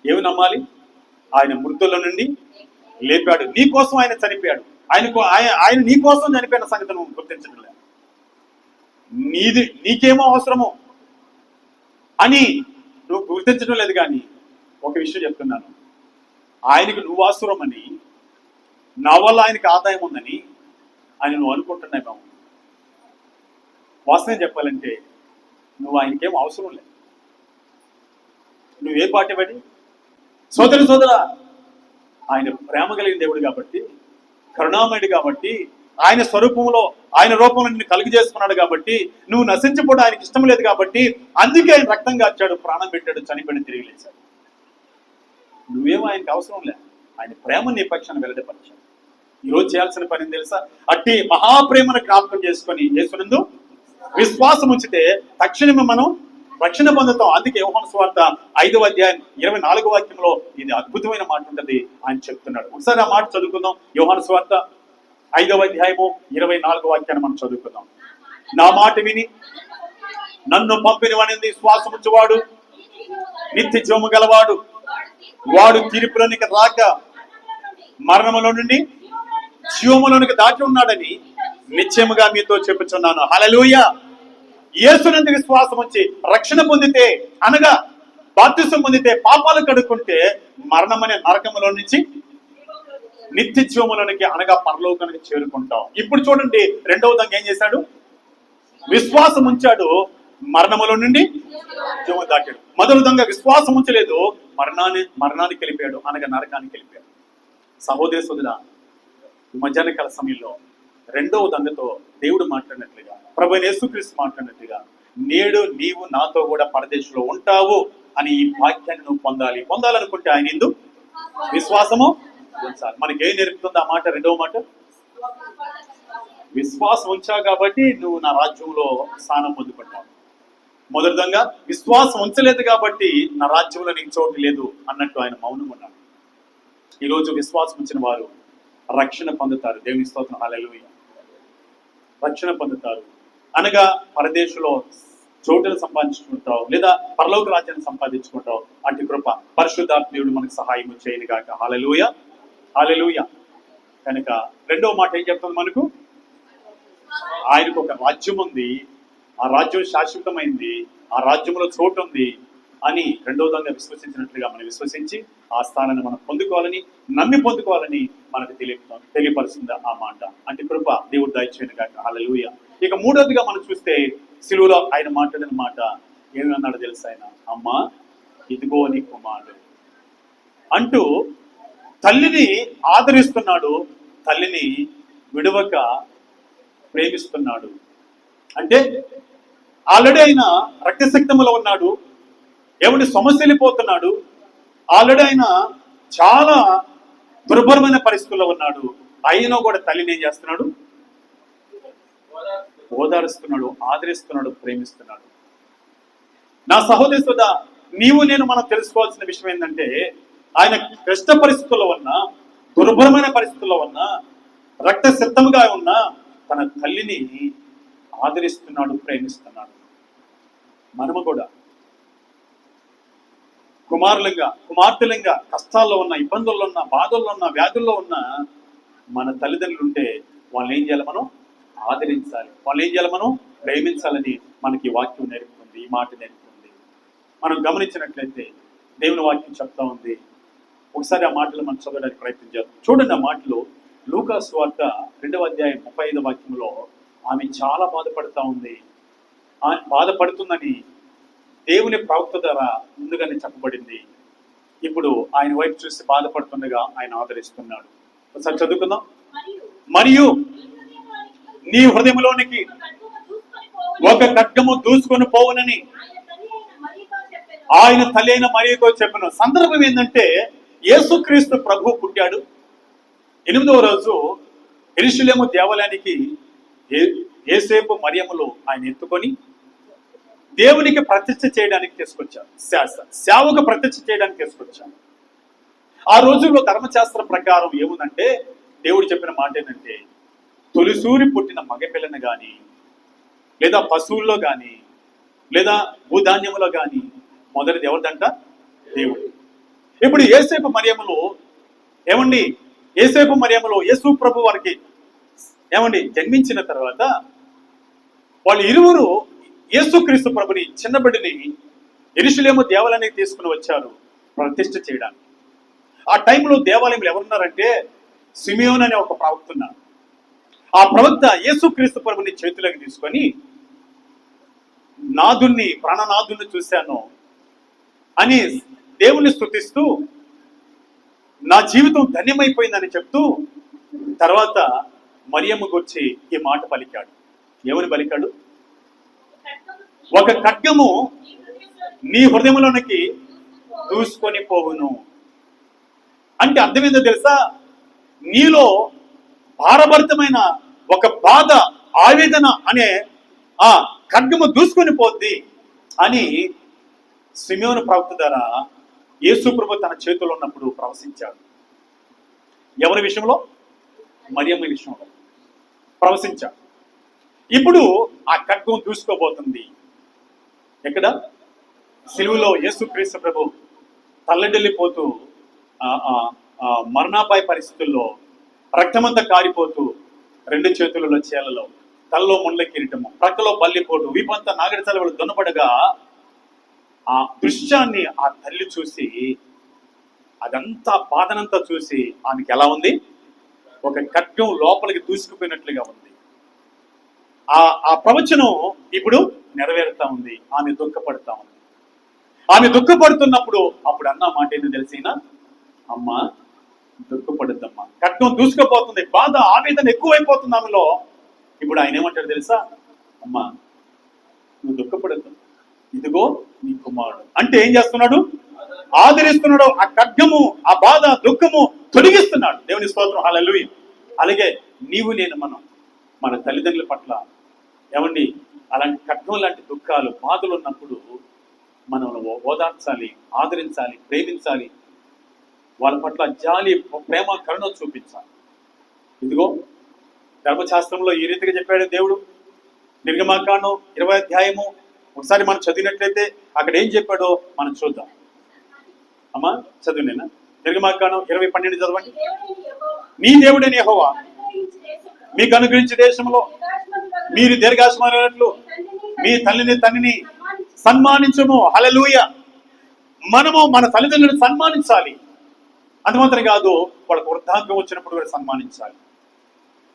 ఏమి నమ్మాలి? ఆయన మృతుల నుండి లేపాడు, నీ కోసం ఆయన చనిపోయాడు. ఆయన నీ కోసం చనిపోయిన సంగతి నువ్వు గుర్తించడం లేదు. నీకేమో అవసరమో అని నువ్వు గుర్తించడం లేదు. కానీ ఒక విషయం చెప్తున్నాను, ఆయనకు నువ్వు అవసరమని, నా వల్ల ఆయనకి ఆదాయం ఉందని ఆయన నువ్వు అనుకుంటున్నావు. వాస్తవం చెప్పాలంటే నువ్వు ఆయనకేం అవసరం లేదు. నువ్వే పాటి పడి సోదర ఆయన ప్రేమ కలిగిన దేవుడు కాబట్టి, కరుణామయుడు కాబట్టి, ఆయన స్వరూపంలో ఆయన రూపంలో నిన్ను కలిగి చేసుకున్నాడు కాబట్టి, నువ్వు నశించబోవడం ఆయనకి ఇష్టం లేదు కాబట్టి, అందుకే ఆయన రక్తం కార్చాడు, ప్రాణం పెట్టాడు, చనిపోయిన తిరిగి లేచాడు. నువ్వేమో ఆయనకి అవసరం లేదు. ఆయన ప్రేమ నీ పక్షాన్ని వెల్లడిపరిచాడు. ఈరోజు చేయాల్సిన పని తెలుసా? అట్టి మహాప్రేమను జ్ఞాపకం చేసుకొని యేసునందు విశ్వాసం ఉంచితే తక్షణమే మనం రక్షణ పొందుతాం. అందుకే యోహాను సువార్త 5వ అధ్యాయం 24వ వాక్యంలో ఇది అద్భుతమైన మాట ఉంటుంది. ఆయన చెప్తున్నాడు. ఒకసారి ఆ మాట చదువుకుందాం. యోహాను సువార్త 5వ అధ్యాయము 24వ వాక్యాన్ని మనం చదువుకుందాం. నా మాట విని నన్ను పంపిన వాడిని విశ్వాసం ఉంచువాడు నిత్య జీవము గలవాడు, వాడు తీర్పులోనికి రాక మరణములో నుండి జీవములోనికి దాటి ఉన్నాడని నిశ్చయముగా మీతో చెప్పుచున్నాను. హల్లెలూయా. యేసునందు విశ్వాసం వచ్చి రక్షణ పొందితే అనగా బాప్తిసం పొందితే, పాపాలు కడుక్కుంటే మరణం అనే నరకములో నుంచి నిత్య జీవములోనికి అనగా పరలోకానికి చేరుకుంటాం. ఇప్పుడు చూడండి, రెండవ దంగ ఏం చేశాడు? విశ్వాసం ఉంచాడు, మరణములో నుండి జీవం దాటాడు. మొదటి దంగ విశ్వాసం ఉంచలేదు, మరణానికి వెళ్ళిపోయాడు అనగా నరకానికి వెళ్ళిపోయాడు. సహోదరి సోదరా, ఈ మధ్యాహ్న కాల సమయంలో రెండవ దంగతో దేవుడు మాట్లాడినట్లుగా, ప్రభువైన యేసుక్రీస్తు మాట్లాడినట్లుగా, నేడు నీవు నాతో కూడా పరదేశంలో ఉంటావు అని ఈ వాక్యాన్ని నువ్వు పొందాలనుకుంటే ఆయన ఎందు విశ్వాసము ఉంచాలి. మనకేం నేర్పుతుంది ఆ మాట? రెండవ మాట, విశ్వాసం ఉంచావు కాబట్టి నువ్వు నా రాజ్యంలో స్థానం పొందుకుంటావు. మొదటిదంగా విశ్వాసం ఉంచలేదు కాబట్టి నా రాజ్యంలో నీకు చోటు లేదు అన్నట్టు ఆయన మౌనం ఉన్నాడు. ఈరోజు విశ్వాసం ఉంచిన వారు రక్షణ పొందుతారు. దేవుని స్తోత్రం. హల్లెలూయా. రక్షణ పొందుతారు అనగా పరదేశంలో చోటును సంపాదించుకుంటావు, లేదా పరలోక రాజ్యాన్ని సంపాదించుకుంటావు. అటు కృప పరిశుద్ధాత్మ దేవుడు మనకు సహాయం చేయను గాక. హల్లెలూయా, హల్లెలూయా. కనుక రెండవ మాట ఏం చెప్తుంది మనకు? ఆయనకు ఒక రాజ్యం ఉంది, ఆ రాజ్యం శాశ్వతమైంది, ఆ రాజ్యంలో చోటు ఉంది అని రెండవదంగా విశ్వసించినట్లుగా మనం విశ్వసించి ఆ స్థానాన్ని మనం పొందుకోవాలని, నమ్మి పొందుకోవాలని మనకు తెలియపరుస్తుంది ఆ మాట. అంటే కృప దేవుడు దయచేయను గాక. హల్లెలూయా. ఇక మూడవదిగా మనం చూస్తే సిలువలో ఆయన మాట్లాడిన మాట ఏమన్నాడు తెలుసా? ఆయన, అమ్మా ఇదిగో నీ కుమారుడు అంటూ తల్లిని ఆదరిస్తున్నాడు, తల్లిని విడవక ప్రేమిస్తున్నాడు. అంటే ఆల్రెడీ ఆయన రక్తశక్తిలో ఉన్నాడు, ఎవరి సమస్యలిపోతున్నాడు, ఆల్రెడీ ఆయన చాలా దుర్భరమైన పరిస్థితుల్లో ఉన్నాడు. అయినా కూడా తల్లిని ఏం చేస్తున్నాడు? ఓదారుస్తున్నాడు, ఆదరిస్తున్నాడు, ప్రేమిస్తున్నాడు. నా సహోదరి సోదరా, నీవు నేను మనం తెలుసుకోవాల్సిన విషయం ఏంటంటే, ఆయన కష్ట పరిస్థితుల్లో ఉన్న, దుర్భరమైన పరిస్థితుల్లో ఉన్న, రక్త సిద్ధముగా ఉన్న తన తల్లిని ఆదరిస్తున్నాడు, ప్రేమిస్తున్నాడు. మనము కూడా కుమార్తెలంగా కష్టాల్లో ఉన్న, ఇబ్బందుల్లో ఉన్న, బాధల్లో ఉన్న, వ్యాధుల్లో ఉన్న మన తల్లిదండ్రులు ఉంటే వాళ్ళని ఏం చేయాలి? మనం ఆదరించాలి. వాళ్ళు ఏం చేయాలి? మనం ప్రేమించాలని మనకి వాక్యం నేర్పుతుంది, ఈ మాట నేర్పుతుంది. మనం గమనించినట్లయితే దేవుని వాక్యం చెప్తా ఉంది. ఒకసారి ఆ మాటలు మనం చదవడానికి ప్రయత్నం చేద్దాం. చూడండి ఆ మాటలు. లూకా సువార్త 2వ అధ్యాయం 35వ వాక్యంలో ఆమె చాలా బాధపడతా ఉంది. బాధపడుతుందని దేవుని ప్రవక్త ద్వారా ముందుగానే చెప్పబడింది. ఇప్పుడు ఆయన వైపు చూసి బాధపడుతుండగా ఆయన ఆదరిస్తున్నాడు. ఒకసారి చదువుకుందాం. మరియు నీ హృదయంలోనికి ఒక ఖడ్గము దూసుకొని పోవునని ఆయన తల్లి అయిన మరియతో చెప్పిన సందర్భం ఏంటంటే యేసుక్రీస్తు ప్రభు పుట్టాడు. 8వ రోజు యెరూషలేము దేవాలయానికి యేసేపు మరియములు ఆయన ఎత్తుకొని దేవునికి ప్రతిష్ఠ చేయడానికి తీసుకొచ్చారు. సేవకు ప్రతిష్ఠ చేయడానికి తీసుకొచ్చారు. ఆ రోజుల్లో ధర్మశాస్త్రం ప్రకారం ఏముందంటే దేవుడు చెప్పిన మాట ఏంటంటే తొలిసూరి పుట్టిన మగపిల్లని కానీ లేదా పశువుల్లో కానీ లేదా భూధాన్యములో కానీ మొదటిది ఎవరిదంట? దేవుడు. ఇప్పుడు యేసేపు మరియములు ఏమండి, యేసేపు మరియములు యేసు ప్రభు వారికి ఏమండి జన్మించిన తర్వాత వాళ్ళు ఇరువురు యేసుక్రీస్తు ప్రభుని చిన్న బిడ్డని యెరూషలేము దేవాలయానికి తీసుకుని వచ్చారు ప్రతిష్ఠ చేయడానికి. ఆ టైంలో దేవాలయంలో ఎవరున్నారంటే సిమియోన్ అనే ఒక ప్రవక్త ఉన్నారు. ఆ ప్రవక్త యేసుక్రీస్తు ప్రభుని చేతులకు తీసుకొని నాదుణ్ణి ప్రాణనాథుణ్ణి చూశాను అని దేవుణ్ణి స్తుతిస్తూ నా జీవితం ధన్యమైపోయిందని చెప్తూ తర్వాత మరియమ్మ గురించి ఈ మాట పలికాడు. ఏమని పలికాడు? ఒక ఖడ్గము నీ హృదయంలోనికి దూసుకొని పోవును. అంటే అర్థం ఏందో తెలుసా? నీలో భారభరితమైన ఒక బాధ, ఆవేదన అనే ఆ ఖడ్గము దూసుకొని పోద్ది అని సిమియోను ప్రవక్త ద్వారా యేసు ప్రభు తన చేతుల్లో ఉన్నప్పుడు ప్రవశించాడు. ఎవరి విషయంలో? మరియమ్మ విషయంలో ప్రవశించాడు. ఇప్పుడు ఆ ఖడ్గం దూసుకోబోతుంది. ఎక్కడ? సిలువలో యేసుక్రీస్తు ప్రభు తల్లడిల్లిపోతూ మరణాపాయ పరిస్థితుల్లో రక్తమంతా కారిపోతూ 2 చేతులలో చేలలో, తలలో ముండ్ల కిరీటము, ప్రక్కలో బల్లిపోటు, వీపంతా నాగడి చలవలు దున్నపడగా ఆ దృశ్యాన్ని ఆ తల్లి చూసి అదంతా బాధనంతా చూసి ఆమెకి ఎలా ఉంది? ఒక ఖడ్గం లోపలికి దూసుకుపోయినట్లుగా ఉంది. ఆ ప్రవచనం ఇప్పుడు నెరవేరుతా ఉంది. ఆమె దుఃఖపడుతా ఉంది. ఆమె దుఃఖపడుతున్నప్పుడు అప్పుడు అన్న మాట ఏంటో తెలిసినా, అమ్మ దుఃఖపడుద్దమ్మా, ఖడ్గం దూసుకుపోతుంది, బాధ ఆవేదన ఎక్కువైపోతుంది ఆమెలో. ఇప్పుడు ఆయన ఏమంటాడు తెలుసా? అమ్మా నువ్వు దుఃఖపడద్దు, ఇదిగో నీ కుమారుడు. అంటే ఏం చేస్తున్నాడు? ఆదరిస్తున్నాడు. ఆ ఖడ్గము, ఆ బాధ, దుఃఖము తొలగిస్తున్నాడు. దేవుని స్తోత్రం, హల్లెలూయా. అలాగే నీవు నేను మన తల్లిదండ్రుల పట్ల ఏమండి అలాంటి ఖడ్గం లాంటి దుఃఖాలు, బాధలు ఉన్నప్పుడు మనం ఓదార్చాలి, ఆదరించాలి, ప్రేమించాలి. వాళ్ళ పట్ల జాలి, ప్రేమ, కరుణ చూపించాలి. ఇదిగో ధర్మశాస్త్రంలో ఈ రీతిగా చెప్పాడు దేవుడు. నిర్గమాకాండం 20వ అధ్యాయము ఒకసారి మనం చదివినట్లయితే అక్కడ ఏం చెప్పాడో మనం చూద్దాం. అమ్మా చదివినేనా? నిర్గమాకాండం 20:12 చదవండి. నీ దేవుడైన యెహోవా మీకు అనుగ్రహించే దేశంలో మీరు దీర్ఘాయుష్మానులైనట్లు మీ తల్లిని తండ్రిని సన్మానించము. హల్లెలూయా. మనము మన తల్లిదండ్రులను సన్మానించాలి. అంత మాత్రం కాదు, వాళ్ళకు వృద్ధాప్యం వచ్చినప్పుడు కూడా సన్మానించాలి.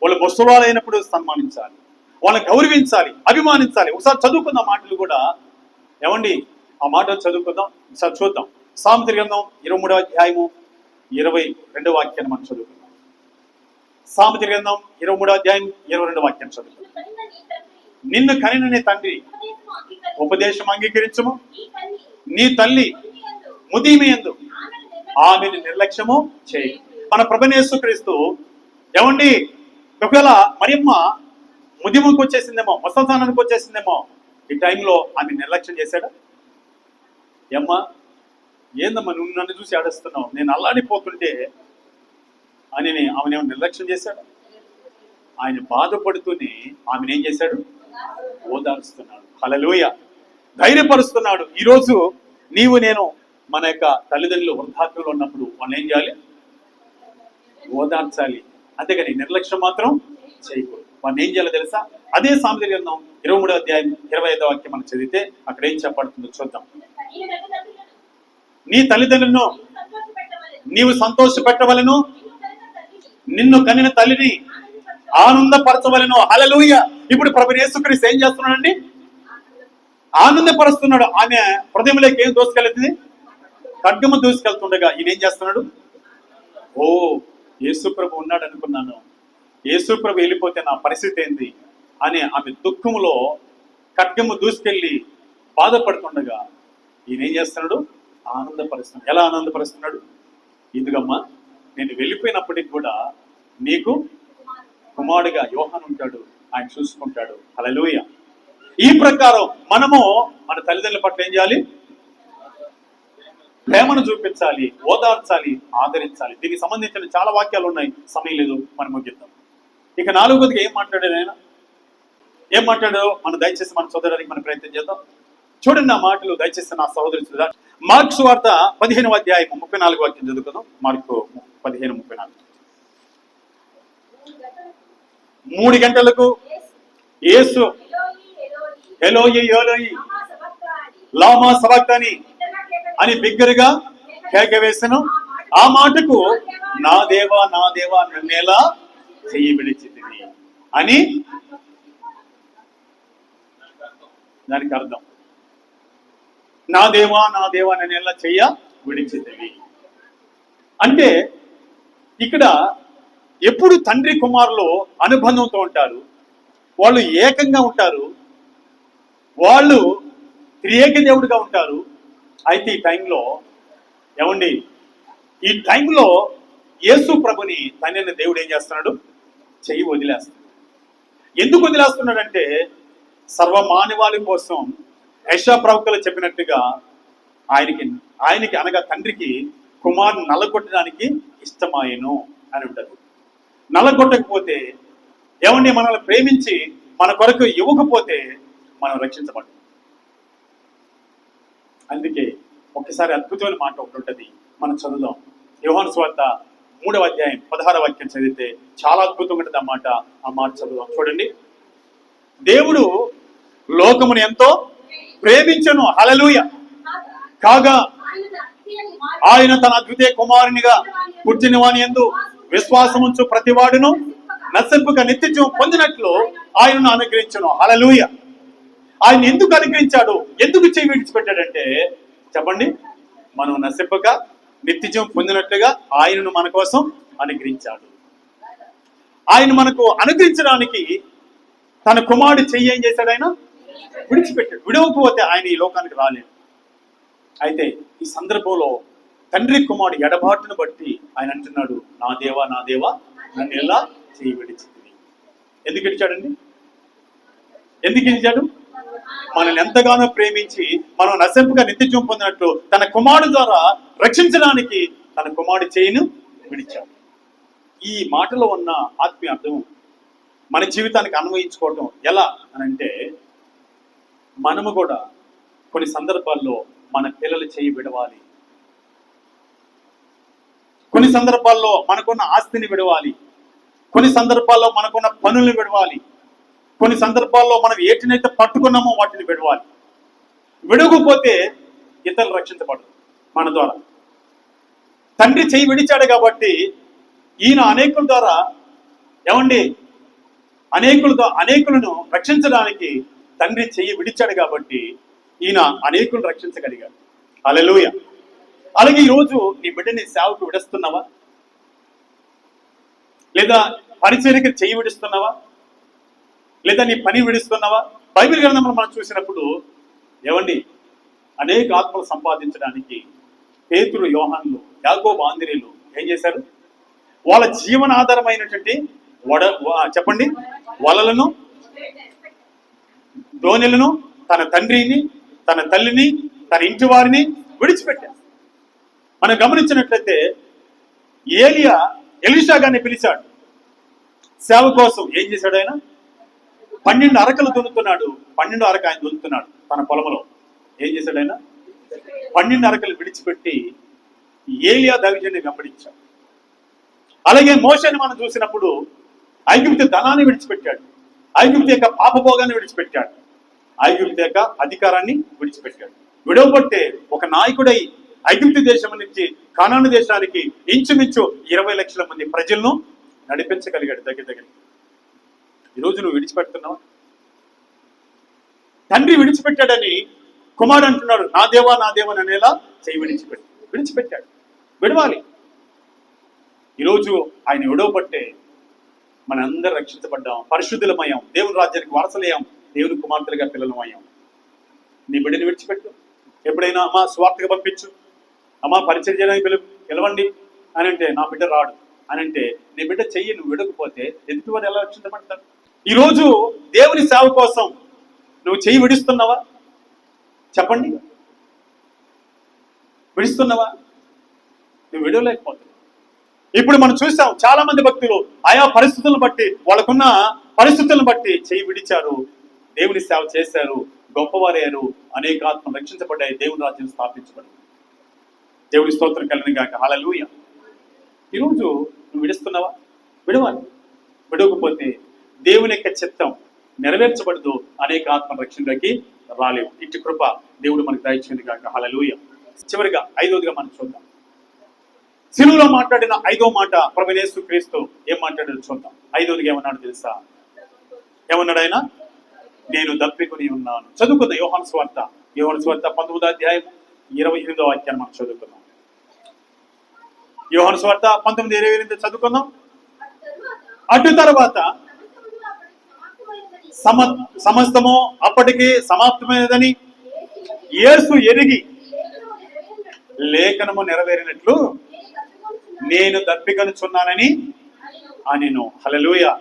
వాళ్ళు ముసలాలు అయినప్పుడు సన్మానించాలి. వాళ్ళని గౌరవించాలి, అభిమానించాలి. ఒకసారి చదువుకున్న మాటలు కూడా ఏమండి, ఆ మాటలు చదువుకుందాం. ఒకసారి చూద్దాం. సామెతల గ్రంథం 23వ అధ్యాయము 22వ వాక్యాన్ని మనం చదువుకుందాం. సామెతల గ్రంథం 23వ అధ్యాయం 22వ వాక్యాన్ని చదువుకుందాం. నిన్ను కనిన నీ తండ్రి ఉపదేశం అంగీకరించము, నీ తల్లి ముదిమియందు ఆమెను నిర్లక్ష్యము చేయి. మన ప్రభువైన యేసుక్రీస్తు ఏమండి, ఒకవేళ మరియమ్మ ముదిముకు వచ్చేసిందేమో, ముసల్తానానికి వచ్చేసిందేమో, ఈ టైంలో ఆమె నిర్లక్ష్యం చేశాడా? ఏమ్మా ఏందమ్మా నువ్వు నన్ను చూసి ఆడేస్తున్నావు, నేను అల్లాడిపోతుంటే అని ఆమెను నిర్లక్ష్యం చేశాడు. ఆయన బాధపడుతూనే ఆమెను ఏం చేశాడు? ఓదారుస్తున్నాడు. హల్లెలూయా. ధైర్యపరుస్తున్నాడు. ఈరోజు నీవు నేను మన యొక్క తల్లిదండ్రులు వృద్ధాప్యంలో ఉన్నప్పుడు వాళ్ళు ఏం చేయాలి? ఓదార్చాలి. అంతేగాని నిర్లక్ష్యం మాత్రం చేయకూడదు. వాళ్ళు ఏం చేయాలో తెలుసా? అదే సామెతల గ్రంథం 23వ అధ్యాయం 25వ వాక్యం మనం చదివితే అక్కడ ఏం చెప్పబడుతుందో చూద్దాం. నీ తల్లిదండ్రులను నీవు సంతోషపెట్టవలను, నిన్ను కనిన తల్లిని ఆనందపరచవలను. హల్లెలూయా. ఇప్పుడు ప్రభువైన యేసుక్రీస్తు ఏం చేస్తున్నాడండి? ఆనందపరుస్తున్నాడు. ఆమె హృదయంలోకి ఏం దూసుకెళ్తుంది? ఖడ్గము దూసుకెళ్తుండగా ఈయన ఏం చేస్తున్నాడు? ఓ యేసు ప్రభు ఉన్నాడు అనుకున్నాను, యేసు ప్రభు వెళ్ళిపోతే నా పరిస్థితి ఏంది అని ఆమె దుఃఖములో ఖడ్గము దూసుకెళ్ళి బాధపడుతుండగా ఈయన ఏం చేస్తున్నాడు? ఆనందపరుస్తున్నాడు. ఎలా ఆనందపరుస్తున్నాడు? ఇదిగమ్మా, నేను వెళ్ళిపోయినప్పటికి కూడా నీకు కుమారుడిగా యోహాను ఉంటాడు, ఆయన చూసుకుంటాడు. హల్లెలూయా. ఈ ప్రకారం మనము మన తల్లిదండ్రుల పట్ల ఏం చేయాలి? ప్రేమను చూపించాలి, ఓదార్చాలి, ఆదరించాలి. దీనికి సంబంధించిన చాలా వాక్యాలు ఉన్నాయి, సమయం లేదు, మనం ముగిద్దాం. ఇక 4వదిగా ఏం మాట్లాడాడు ఆయన? ఏం మాట్లాడాడో మనం దయచేసి మనం చదవడానికి మనం ప్రయత్నం చేద్దాం. చూడండి నా మాటలు దయచేసి నా సహోదరి చూద్దాం. మార్కు సువార్త 15వ అధ్యాయం 34 వాక్యం చదువుకుందాం. మార్కు 15:34. 3 గంటలకు యేసు ఎలోయి ఎలోయి లామా సబక్తాని అని బిగ్గరగా కేక వేసెను. ఆ మాటకు నా దేవా నన్నేలా చెయ్యి విడిచితివి అని దానికి అర్థం. నా దేవా నన్నేలా చెయ్య విడిచితివి అంటే ఇక్కడ ఎప్పుడు తండ్రి కుమారులు అనుబంధంతో ఉంటారు, వాళ్ళు ఏకంగా ఉంటారు, వాళ్ళు త్రియేక దేవుడిగా ఉంటారు. అయితే ఈ టైంలో ఏమండి, ఈ టైంలో యేసు ప్రభుని తండ్రి దేవుడు ఏం చేస్తున్నాడు? చెయ్యి వదిలేస్తున్నాడు. ఎందుకు వదిలేస్తున్నాడంటే సర్వమానవాళి కోసం యెషయా ప్రవక్తలు చెప్పినట్టుగా ఆయనకి అనగా తండ్రికి కుమారుని నల్లగొట్టడానికి ఇష్టమాయను అని ఉంటుంది. నల్లగొట్టకపోతే ఏమండి, మనల్ని ప్రేమించి మన కొరకు ఇవ్వకపోతే మనం రక్షించబడ్డాం. అందుకే ఒకసారి అద్భుతమైన మాట ఒకటి ఉంటుంది, మనం చదువుదాం. యోహాను సువార్త 3వ అధ్యాయం 16వ వాక్యం చదివితే చాలా అద్భుతంగా ఉంటుంది ఆ మాట చదువుదాం. చూడండి. దేవుడు లోకమును ఎంతో ప్రేమించెను, హల్లెలూయా, కాగా ఆయన తన అద్వితీయ కుమారునిగా పుట్టిన వాని యందు విశ్వాసముంచు ప్రతివాడును నశింపక నిత్యజీవం పొందినట్లు ఆయనను అనుగ్రహించును. హల్లెలూయా. ఆయన ఎందుకు అనుగ్రహించాడు? ఎందుకు చెయ్యి విడిచిపెట్టాడంటే చెప్పండి, మనం నశింపక నిత్యజీవం పొందినట్లుగా ఆయనను మన కోసం అనుగ్రహించాడు. ఆయన మనకు అనుగ్రహించడానికి తన కుమారుడు చెయ్యి ఏం చేశాడు? ఆయన విడిచిపెట్టాడు. విడవకపోతే ఆయన ఈ లోకానికి రాలేడు. అయితే ఈ సందర్భంలో తండ్రి కుమారుడు ఎడబాటును బట్టి ఆయన అంటున్నాడు, నా దేవా నన్ను ఎలా చెయ్యి విడిచింది. ఎందుకు ఇచ్చాడండి? ఎందుకు ఇచ్చాడు? మనల్ని ఎంతగానో ప్రేమించి మనం నశింపుగా నిత్యజీవం పొందినట్లు తన కుమారుడు ద్వారా రక్షించడానికి తన కుమారుడు చేయిను విడిచాడు. ఈ మాటలో ఉన్న ఆత్మీయ అర్థం మన జీవితానికి అన్వయించుకోవడం ఎలా అని అంటే, మనము కూడా కొన్ని సందర్భాల్లో మన పిల్లలు చేయి విడవాలి, కొన్ని సందర్భాల్లో మనకున్న ఆస్తిని విడవాలి, కొన్ని సందర్భాల్లో మనకున్న పనులను విడవాలి, కొన్ని సందర్భాల్లో మనం ఏటినైతే పట్టుకున్నామో వాటిని విడవాలి. విడవకపోతే ఇతరులు రక్షించబడరు మన ద్వారా. తండ్రి చేయి విడిచాడు కాబట్టి ఈయన అనేకుల ద్వారా ఏమండి అనేకులను రక్షించడానికి తండ్రి చెయ్యి విడిచాడు కాబట్టి ఈయన అనేకులను రక్షించగలిగాడు. హల్లెలూయా. అలాగే ఈరోజు నీ బిడ్డని సేవకు విడుస్తున్నావా? లేదా పరిచర్యకి చెయ్యి విడుస్తున్నావా? లేదా నీ పని విడుస్తున్నావా? బైబిల్ గ్రంథంలో మనం చూసినప్పుడు ఏమండి, అనేక ఆత్మలు సంపాదించడానికి పేతురు, యోహానులు, యాకోబు, ఆంద్రేయులు ఏం చేశారు? వాళ్ళ జీవనాధారమైనటువంటి చెప్పండి వలలను, దోణెలను, తన తండ్రిని, తన తల్లిని, తన ఇంటి వారిని విడిచిపెట్టారు. మనం గమనించినట్లయితే ఎలీషా గారిని పిలిచాడు సేవ కోసం. ఏం చేశాడు ఆయన? 12 అరకలు దున్నుతున్నాడు. 12 అరక ఆయన దున్నుతున్నాడు తన పొలంలో. ఏం చేశాడు ఆయన? 12 అరకలు విడిచిపెట్టి ఏలియా దైవజనుని వెంబడించాడు. అలాగే మోషేని మనం చూసినప్పుడు ఐగుప్తు ధనాన్ని విడిచిపెట్టాడు, ఐగుప్తు యొక్క పాపభోగాన్ని విడిచిపెట్టాడు, ఐగుప్తు యొక్క అధికారాన్ని విడిచిపెట్టాడు. విడవబట్టే ఒక నాయకుడై ఐగుప్తు దేశం నుంచి కానాను దేశానికి ఇంచుమించు 20 లక్షల మంది ప్రజలను నడిపించగలిగాడు దగ్గర. ఈరోజు నువ్వు విడిచిపెడుతున్నావా? తండ్రి విడిచిపెట్టాడని కుమారుడు అంటున్నాడు, నా దేవా అనేలా చేయి విడిచిపెట్టాడు. విడవాలి. ఈరోజు ఆయన విడవబట్టే మనందరూ రక్షించబడ్డాం, పరిశుద్ధులమయ్యాం, దేవుని రాజ్యానికి వారసులయ్యాం, దేవుని కుమార్తెలుగా పిల్లలమయ్యాం. నీ బిడ్డని విడిచిపెట్టు. ఎప్పుడైనా అమ్మా స్వార్థగా పంపించు, అమ్మా పరిచయం చేయడానికి పిలవండి అని అంటే నా బిడ్డ రాడు అని అంటే నీ బిడ్డ చెయ్యి నువ్వు విడకపోతే ఎదుటివారు ఎలా రక్షించబడతారు? ఈరోజు దేవుని సేవ కోసం నువ్వు చెయ్యి విడుస్తున్నావా? చెప్పండి, విడుస్తున్నావా? నువ్వు విడవలేకపోతావు. ఇప్పుడు మనం చూసాం చాలా మంది భక్తులు ఆయా పరిస్థితులను బట్టి, వాళ్ళకున్న పరిస్థితులను బట్టి చెయ్యి విడిచారు, దేవుని సేవ చేశారు, గొప్పవారయ్యారు, అనేక ఆత్మలు రక్షించబడ్డాయి, దేవుని రాజ్యం స్థాపించబడింది. దేవుని స్తోత్రం కలిగిన గాక. హల్లెలూయా. ఈరోజు నువ్వు విడుస్తున్నావా? విడవాలి. విడవకపోతే దేవుని యొక్క చిత్తం నెరవేర్చబడదు, అనేక ఆత్మ రక్షణలోకి రాలేవు. ఇట్టి కృప దేవుడు మనకు దయచేయండి గాక. హల్లెలూయా. చివరిగా ఐదవదిగా మనం చూద్దాం. సిలువలో మాట్లాడిన ఐదో మాట ప్రభువైన యేసుక్రీస్తు ఏం మాట్లాడాడో చూద్దాం. ఐదవదిగా ఏమన్నాడు తెలుసా? ఏమన్నాడు ఆయన? నేను దప్పికొని ఉన్నాను. చదువుకుందాం యోహాను సువార్త 19వ అధ్యాయం 28వ వాక్యాన్ని మనం చదువుకుందాం. యోహాను సువార్త 19:28 చదువుకుందాం. అటు తర్వాత సమస్తము అప్పటికి సమాప్తమైనదని యేసు ఎరిగి లేఖనము నెరవేరినట్లు నేను దప్పికొనుచున్నానని అనెను. హల్లెలూయా.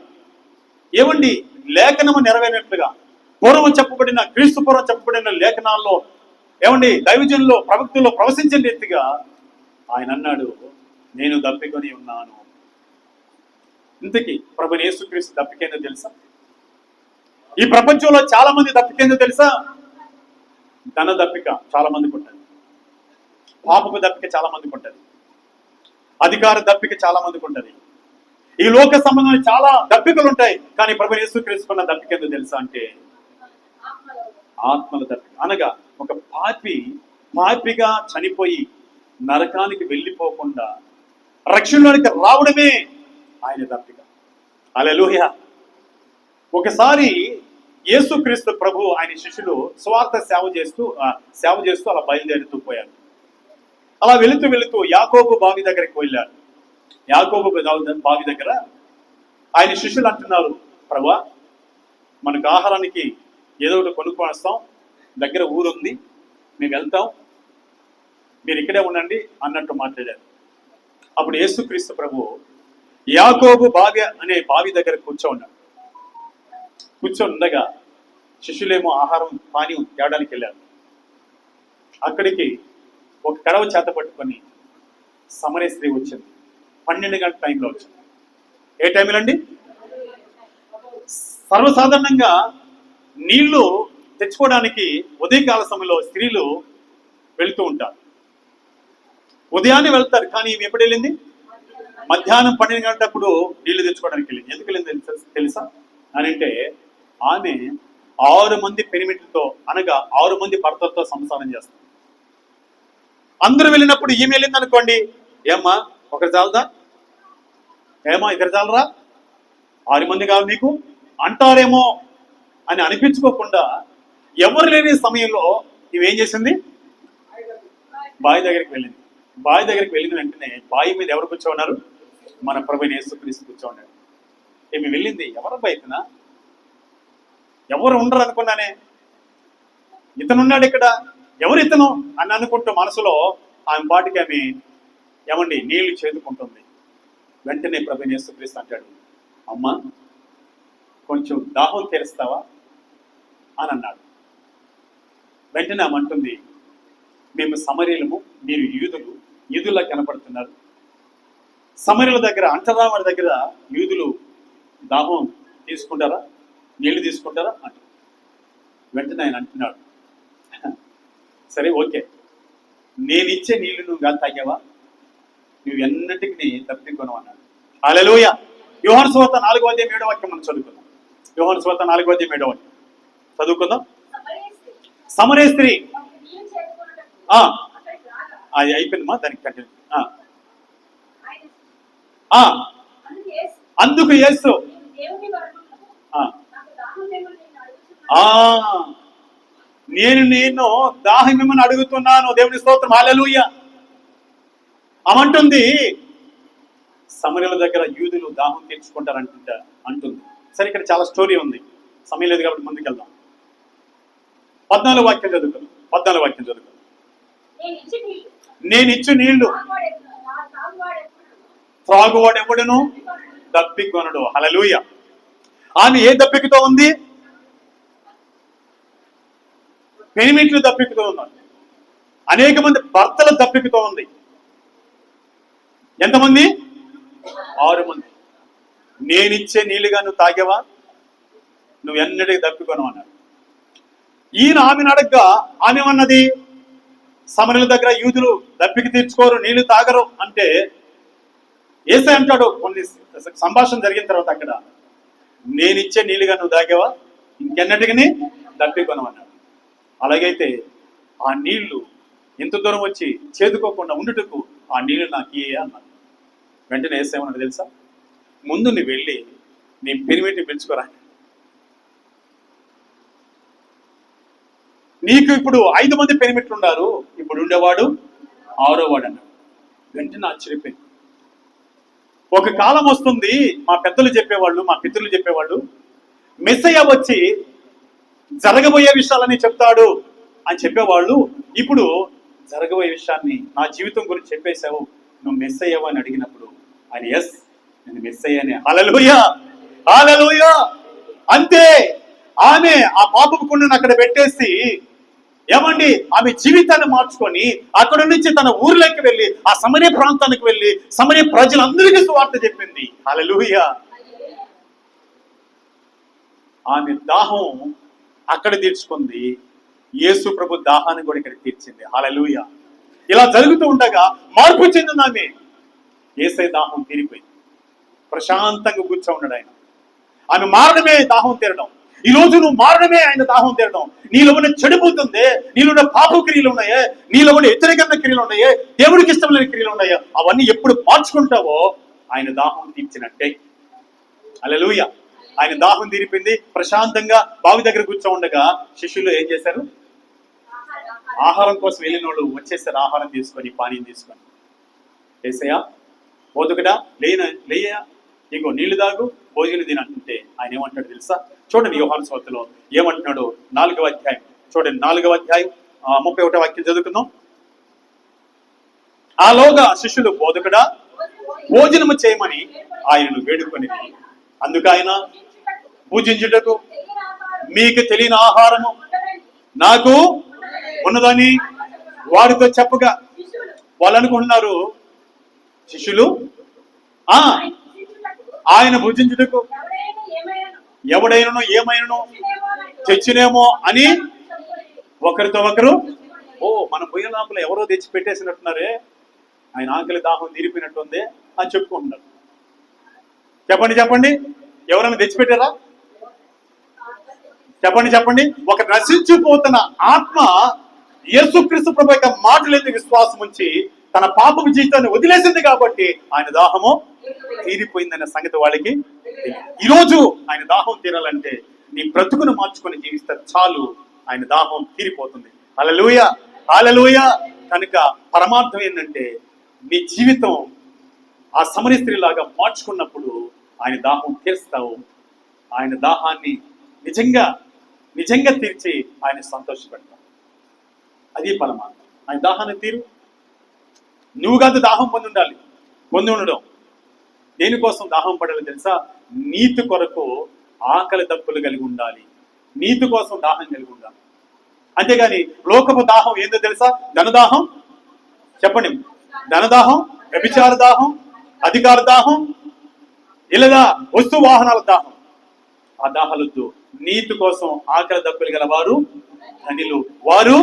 ఏమండి, లేఖనము నెరవేరినట్లుగా పూర్వం చెప్పబడిన, క్రీస్తు పూర్వం చెప్పబడిన లేఖనాల్లో ఏమండి దైవజనుల్లో ప్రవక్తుల్లో ప్రవశించిన రీతిగా ఆయన అన్నాడు, నేను దప్పికొని ఉన్నాను. ఇంతకీ ప్రభువైన యేసుక్రీస్తు దప్పికేందో తెలుసా? ఈ ప్రపంచంలో చాలా మంది దప్పికేందో తెలుసా? ధన దప్పిక చాలా మందికి ఉంటుంది, పాపపు దప్పిక చాలా మందికి ఉంటుంది, అధికార దప్పిక చాలా మందికి ఉంటుంది, ఈ లోక సంబంధమైన చాలా దప్పికలు ఉంటాయి. కానీ ప్రభువైన యేసుక్రీస్తుకున్న దప్పికేందో తెలుసా అంటే ఆత్మల దప్పిక. అనగా ఒక పాపిగా చనిపోయి నరకానికి వెళ్ళిపోకుండా రక్షణలోనికి రావడమే ఆయన దప్పిక. హల్లెలూయా. ఒకసారి యేసుక్రీస్తు ప్రభు ఆయన శిష్యులు స్వార్థ సేవ చేస్తూ అలా బయలుదేరుతూ పోయారు. అలా వెళుతూ యాకోబు బావి దగ్గరికి వెళ్ళారు. యాకోబు బావి దగ్గర ఆయన శిష్యులు అంటున్నారు, ప్రభువా మనకు ఆహారానికి ఏదో ఒకటి కొనుక్కొని వస్తాం, దగ్గర ఊరుంది, మేము వెళ్తాం, మీరు ఇక్కడే ఉండండి అన్నట్టు మాట్లాడారు. అప్పుడు యేసుక్రీస్తు ప్రభు యాకోబు బావి దగ్గర కూర్చోండి ఉండగా శిష్యులేమో ఆహారం పానీయం తేవడానికి వెళ్ళారు. అక్కడికి ఒక కడవ చేత పట్టుకొని సమరయ స్త్రీ వచ్చింది. 12 గంటల టైంలో వచ్చింది. ఏ టైంలో అండి? సర్వసాధారణంగా నీళ్లు తెచ్చుకోవడానికి ఉదయకాల సమయంలో స్త్రీలు వెళుతూ ఉంటారు. ఉదయాన్నే వెళ్తారు, కానీ ఈమె ఎప్పుడు వెళ్ళింది? మధ్యాహ్నం 12 గంటలప్పుడు నీళ్లు తెచ్చుకోవడానికి వెళ్ళింది. ఎందుకు వెళ్ళింది తెలుసా అని అంటే, ఆమె 6 మంది పెనిమిటితో, అనగా 6 మంది భర్తలతో సంసారం చేస్తారు. అందరూ వెళ్ళినప్పుడు ఈమె వెళ్ళింది అనుకోండి, ఏమ్మా ఒకరు చాలదా, ఏమా ఇద్దరు చాలరా, 6 మంది కాదు మీకు అంటారేమో అని అనిపించుకోకుండా ఎవరు లేని సమయంలో ఇవేం చేసింది? బావి దగ్గరికి వెళ్ళింది. బావి దగ్గరికి వెళ్ళిన వెంటనే బావి మీద ఎవరు కూర్చోన్నారు? మన ప్రభువైన యేసుక్రీస్తు కూర్చోన్నాడు. ఏమి వెళ్ళింది? ఎవరు బయటనా, ఎవరు ఉండరు అనుకున్నానే, ఇతనున్నాడు ఇక్కడ, ఎవరు ఇతను అని అనుకుంటూ మనసులో ఆమె పాటికి ఆమె ఏమండి నీళ్లు చేదుకుంటుంది. వెంటనే ప్రభువైన యేసుక్రీస్తు అంటాడు, అమ్మా కొంచెం దాహం తీరుస్తావా అని అన్నాడు. వెంటనే ఆమె అంటుంది, మేము సమరీలము, మీరు యూదులా కనపడుతున్నారు. సమరీల దగ్గర, అంటరాముడి దగ్గర యూదులు దాహం తీసుకుంటారా, నీళ్లు తీసుకుంటారా అంట. వెంటనే ఆయన అంటున్నాడు, సరే ఓకే, నేను ఇచ్చే నీళ్లు నువ్వు కాదు తాగావా, నువ్వు ఎన్నటికి తప్పికొనవు అన్నాడు. హల్లెలూయా. యోహాను సువార్త 4వ అధ్యాయం 7వ వాక్యం మనం చదువుకుందాం. యోహాను సువార్త 4వ అధ్యాయం 7వ వాక్యం చదువుకుందాం. సమరయ స్త్రీ అది అయిపోయిందమ్మా, దానికి కంటిన్యూ. అందుకు యేసు నేను దాహం మిమ్మల్ని అడుగుతున్నాను. దేవుని స్తోత్రం. హల్లెలూయా. అమంటుంది సమరయుల దగ్గర యూదులు దాహం తీర్చుకుంటారు అంటుంది. సరే, ఇక్కడ చాలా స్టోరీ ఉంది, సమయం లేదు కాబట్టి ముందుకెళ్దాం. 14వ వాక్యం చదువుకుందాం. నేనిచ్చు నీళ్లు త్రాగువాడెవడును దప్పికొనడు. హల్లెలూయా. ఆమె ఏ దప్పికతో ఉంది? పెనిమిట్లు దప్పికతో ఉన్నారు. అనేక మంది భర్తల దప్పికతో ఉంది. ఎంతమంది? 6 మంది. నేనిచ్చే నీళ్ళుగా నువ్వు తాగేవా? నువ్వు ఎన్నటికి దప్పికొను అన్నాడు. ఈయన ఆమెను అడగ్గా ఆమె ఏమన్నది? సమరయుల దగ్గర యూదులు దప్పిక తీర్చుకోరు, నీళ్లు తాగరు అంటే యేసయ్య అంటాడు కొన్ని సంభాషణ జరిగిన తర్వాత అక్కడ, నేనిచ్చే నీళ్ళుగా నువ్వు తాగేవా? ఇంకెన్నటికి దప్పికొను అన్నాడు. అలాగైతే ఆ నీళ్లు ఎంత దూరం వచ్చి చేదుకోకుండా ఉండుటకు ఆ నీళ్లు నాకు ఇయ్యే అన్నాడు. వెంటనే యేసయ్య ఏమన్నాడు తెలుసా? ముందు నువ్వు వెళ్ళి నీ పెనిమిటిని పిలుచుకోరా, నీకు ఇప్పుడు 5 మంది పెనిమిట్లు ఉన్నారు, ఇప్పుడు ఉండేవాడు 6వ వాడు అన్నాడు. వెంటనే ఆశ్చర్యపోయింది. ఒక కాలం వస్తుంది, మా పెద్దలు చెప్పేవాళ్ళు, మా పితరులు చెప్పేవాళ్ళు, మెస్సయ్య వచ్చి జరగబోయే విషయాలని చెప్తాడు అని చెప్పేవాళ్ళు. ఇప్పుడు జరగబోయే విషయాన్ని నా జీవితం గురించి చెప్పేశావు, నువ్వు మెస్సయ్యవు అని అడిగినప్పుడు ఆయన ఎస్ నేను మెస్సయ్యనే. హల్లెలూయా, హల్లెలూయా. అంతే. ఆమె ఆ పాపపు కుండను అక్కడ పెట్టేసి ఏమండి ఆమె జీవితాన్ని మార్చుకొని అక్కడ నుంచి తన ఊర్లోకి వెళ్ళి ఆ సమరయ ప్రాంతానికి వెళ్ళి సమరయ ప్రజలందరికీ సువార్త చెప్పింది. హల్లెలూయా. ఆమె దాహం అక్కడ తీర్చుకుంది, యేసు ప్రభు దాహాన్ని కూడా ఇక్కడ తీర్చింది. హల్లెలూయా. ఇలా జరుగుతూ ఉండగా మార్పు చెందింది ఆమె. యేసయ్య దాహం తీరిపోయింది, ప్రశాంతంగా కూర్చో ఉన్నాడు ఆయన. ఆమె మారడమే దాహం తీరడం. ఈ రోజు నువ్వు మారడమే ఆయన దాహం తీరడం. నీలో ఉన్న చెడిపోతుందే, నీలో ఉన్న పాప క్రియలు ఉన్నాయే, నీలో ఉన్న వ్యతిరేకమైన క్రియలు ఉన్నాయే, దేవుడికి ఇష్టం లేని క్రియలు ఉన్నాయో, అవన్నీ ఎప్పుడు మార్చుకుంటావో ఆయన దాహం తీర్చినట్టే. హల్లెలూయా. ఆయన దాహం తీరిపోయింది. ప్రశాంతంగా బావి దగ్గర కూర్చో ఉండగా శిష్యులు ఏం చేశారు? ఆహారం కోసం వెళ్ళిన వాళ్ళు వచ్చేసారు, ఆహారం తీసుకొని పానీయం తీసుకొని. యేసయ్యా బోధకుడా లేయ్యా, ఇగో నీళ్లు తాగు, భోజనం తినంటే ఆయన ఏమంటాడు తెలుసా? చూడండి యోహాను సువార్తలో ఏమంటున్నాడు? 4వ అధ్యాయం చూడండి, 4వ అధ్యాయం 31వ వాక్యం చదువుకుందాం. ఆలోగా శిష్యులు బోధకుడా భోజనము చేయమని ఆయనను వేడుకొని, అందుకు ఆయన పూజించుటకు మీకు తెలియని ఆహారము నాకు ఉన్నదని వారితో చెప్పగా వాళ్ళు అనుకుంటున్నారు శిష్యులు ఆయన భుజించుటకు ఎవడైనను ఏమైనను తెచ్చినేమో అని ఒకరితో ఒకరు మన పొయ్యి లోపల ఎవరో తెచ్చి పెట్టేసినట్టున్నారే, ఆయన ఆకలి దాహం తీరిపోయినట్టుంది అని చెప్పుకుంటున్నారు. చెప్పండి చెప్పండి, ఎవరైనా తెచ్చిపెట్టారా? చెప్పండి చెప్పండి. ఒక నశించిపోతున్న ఆత్మ యేసుక్రీస్తు ప్రభు యొక్క మాటలందు విశ్వాసం ఉంచి తన పాపపు జీవితాన్ని వదిలేసింది కాబట్టి ఆయన దాహము తీరిపోయిందనే సంగతి వాళ్ళకి. ఈరోజు ఆయన దాహం తీరాలంటే నీ బ్రతుకును మార్చుకొని జీవిస్తే చాలు, ఆయన దాహం తీరిపోతుంది. హల్లెలూయా, హల్లెలూయా. కనుక పరమార్థం ఏంటంటే నీ జీవితం ఆ సమరయ స్త్రీలాగా మార్చుకున్నప్పుడు ఆయన దాహం తీరుస్తావు. ఆయన దాహాన్ని నిజంగా నిజంగా తీర్చి ఆయన సంతోషపెడతావు. అది పరమార్థం. ఆయన దాహాన్ని తీరు. నువ్వు కాదు దాహం పొంది ఉండాలి, పొంది ఉండడం. దేనికోసం దాహం పడాలి తెలుసా? నీతి కొరకు ఆకలి దప్పులు కలిగి ఉండాలి, నీతి కోసం దాహం కలిగి ఉండాలి. అంతేగాని లోకపు దాహం ఏందో తెలుసా? ధనదాహం. చెప్పండి, ధనదాహం, వ్యభిచార దాహం, అధికార దాహం, ఇలాగా వస్తు వాహనాల దాహం. ఆ దాహాలొద్దు. నీతి కోసం ఆకలి దప్పులు గల వారు ధనిలు, వారు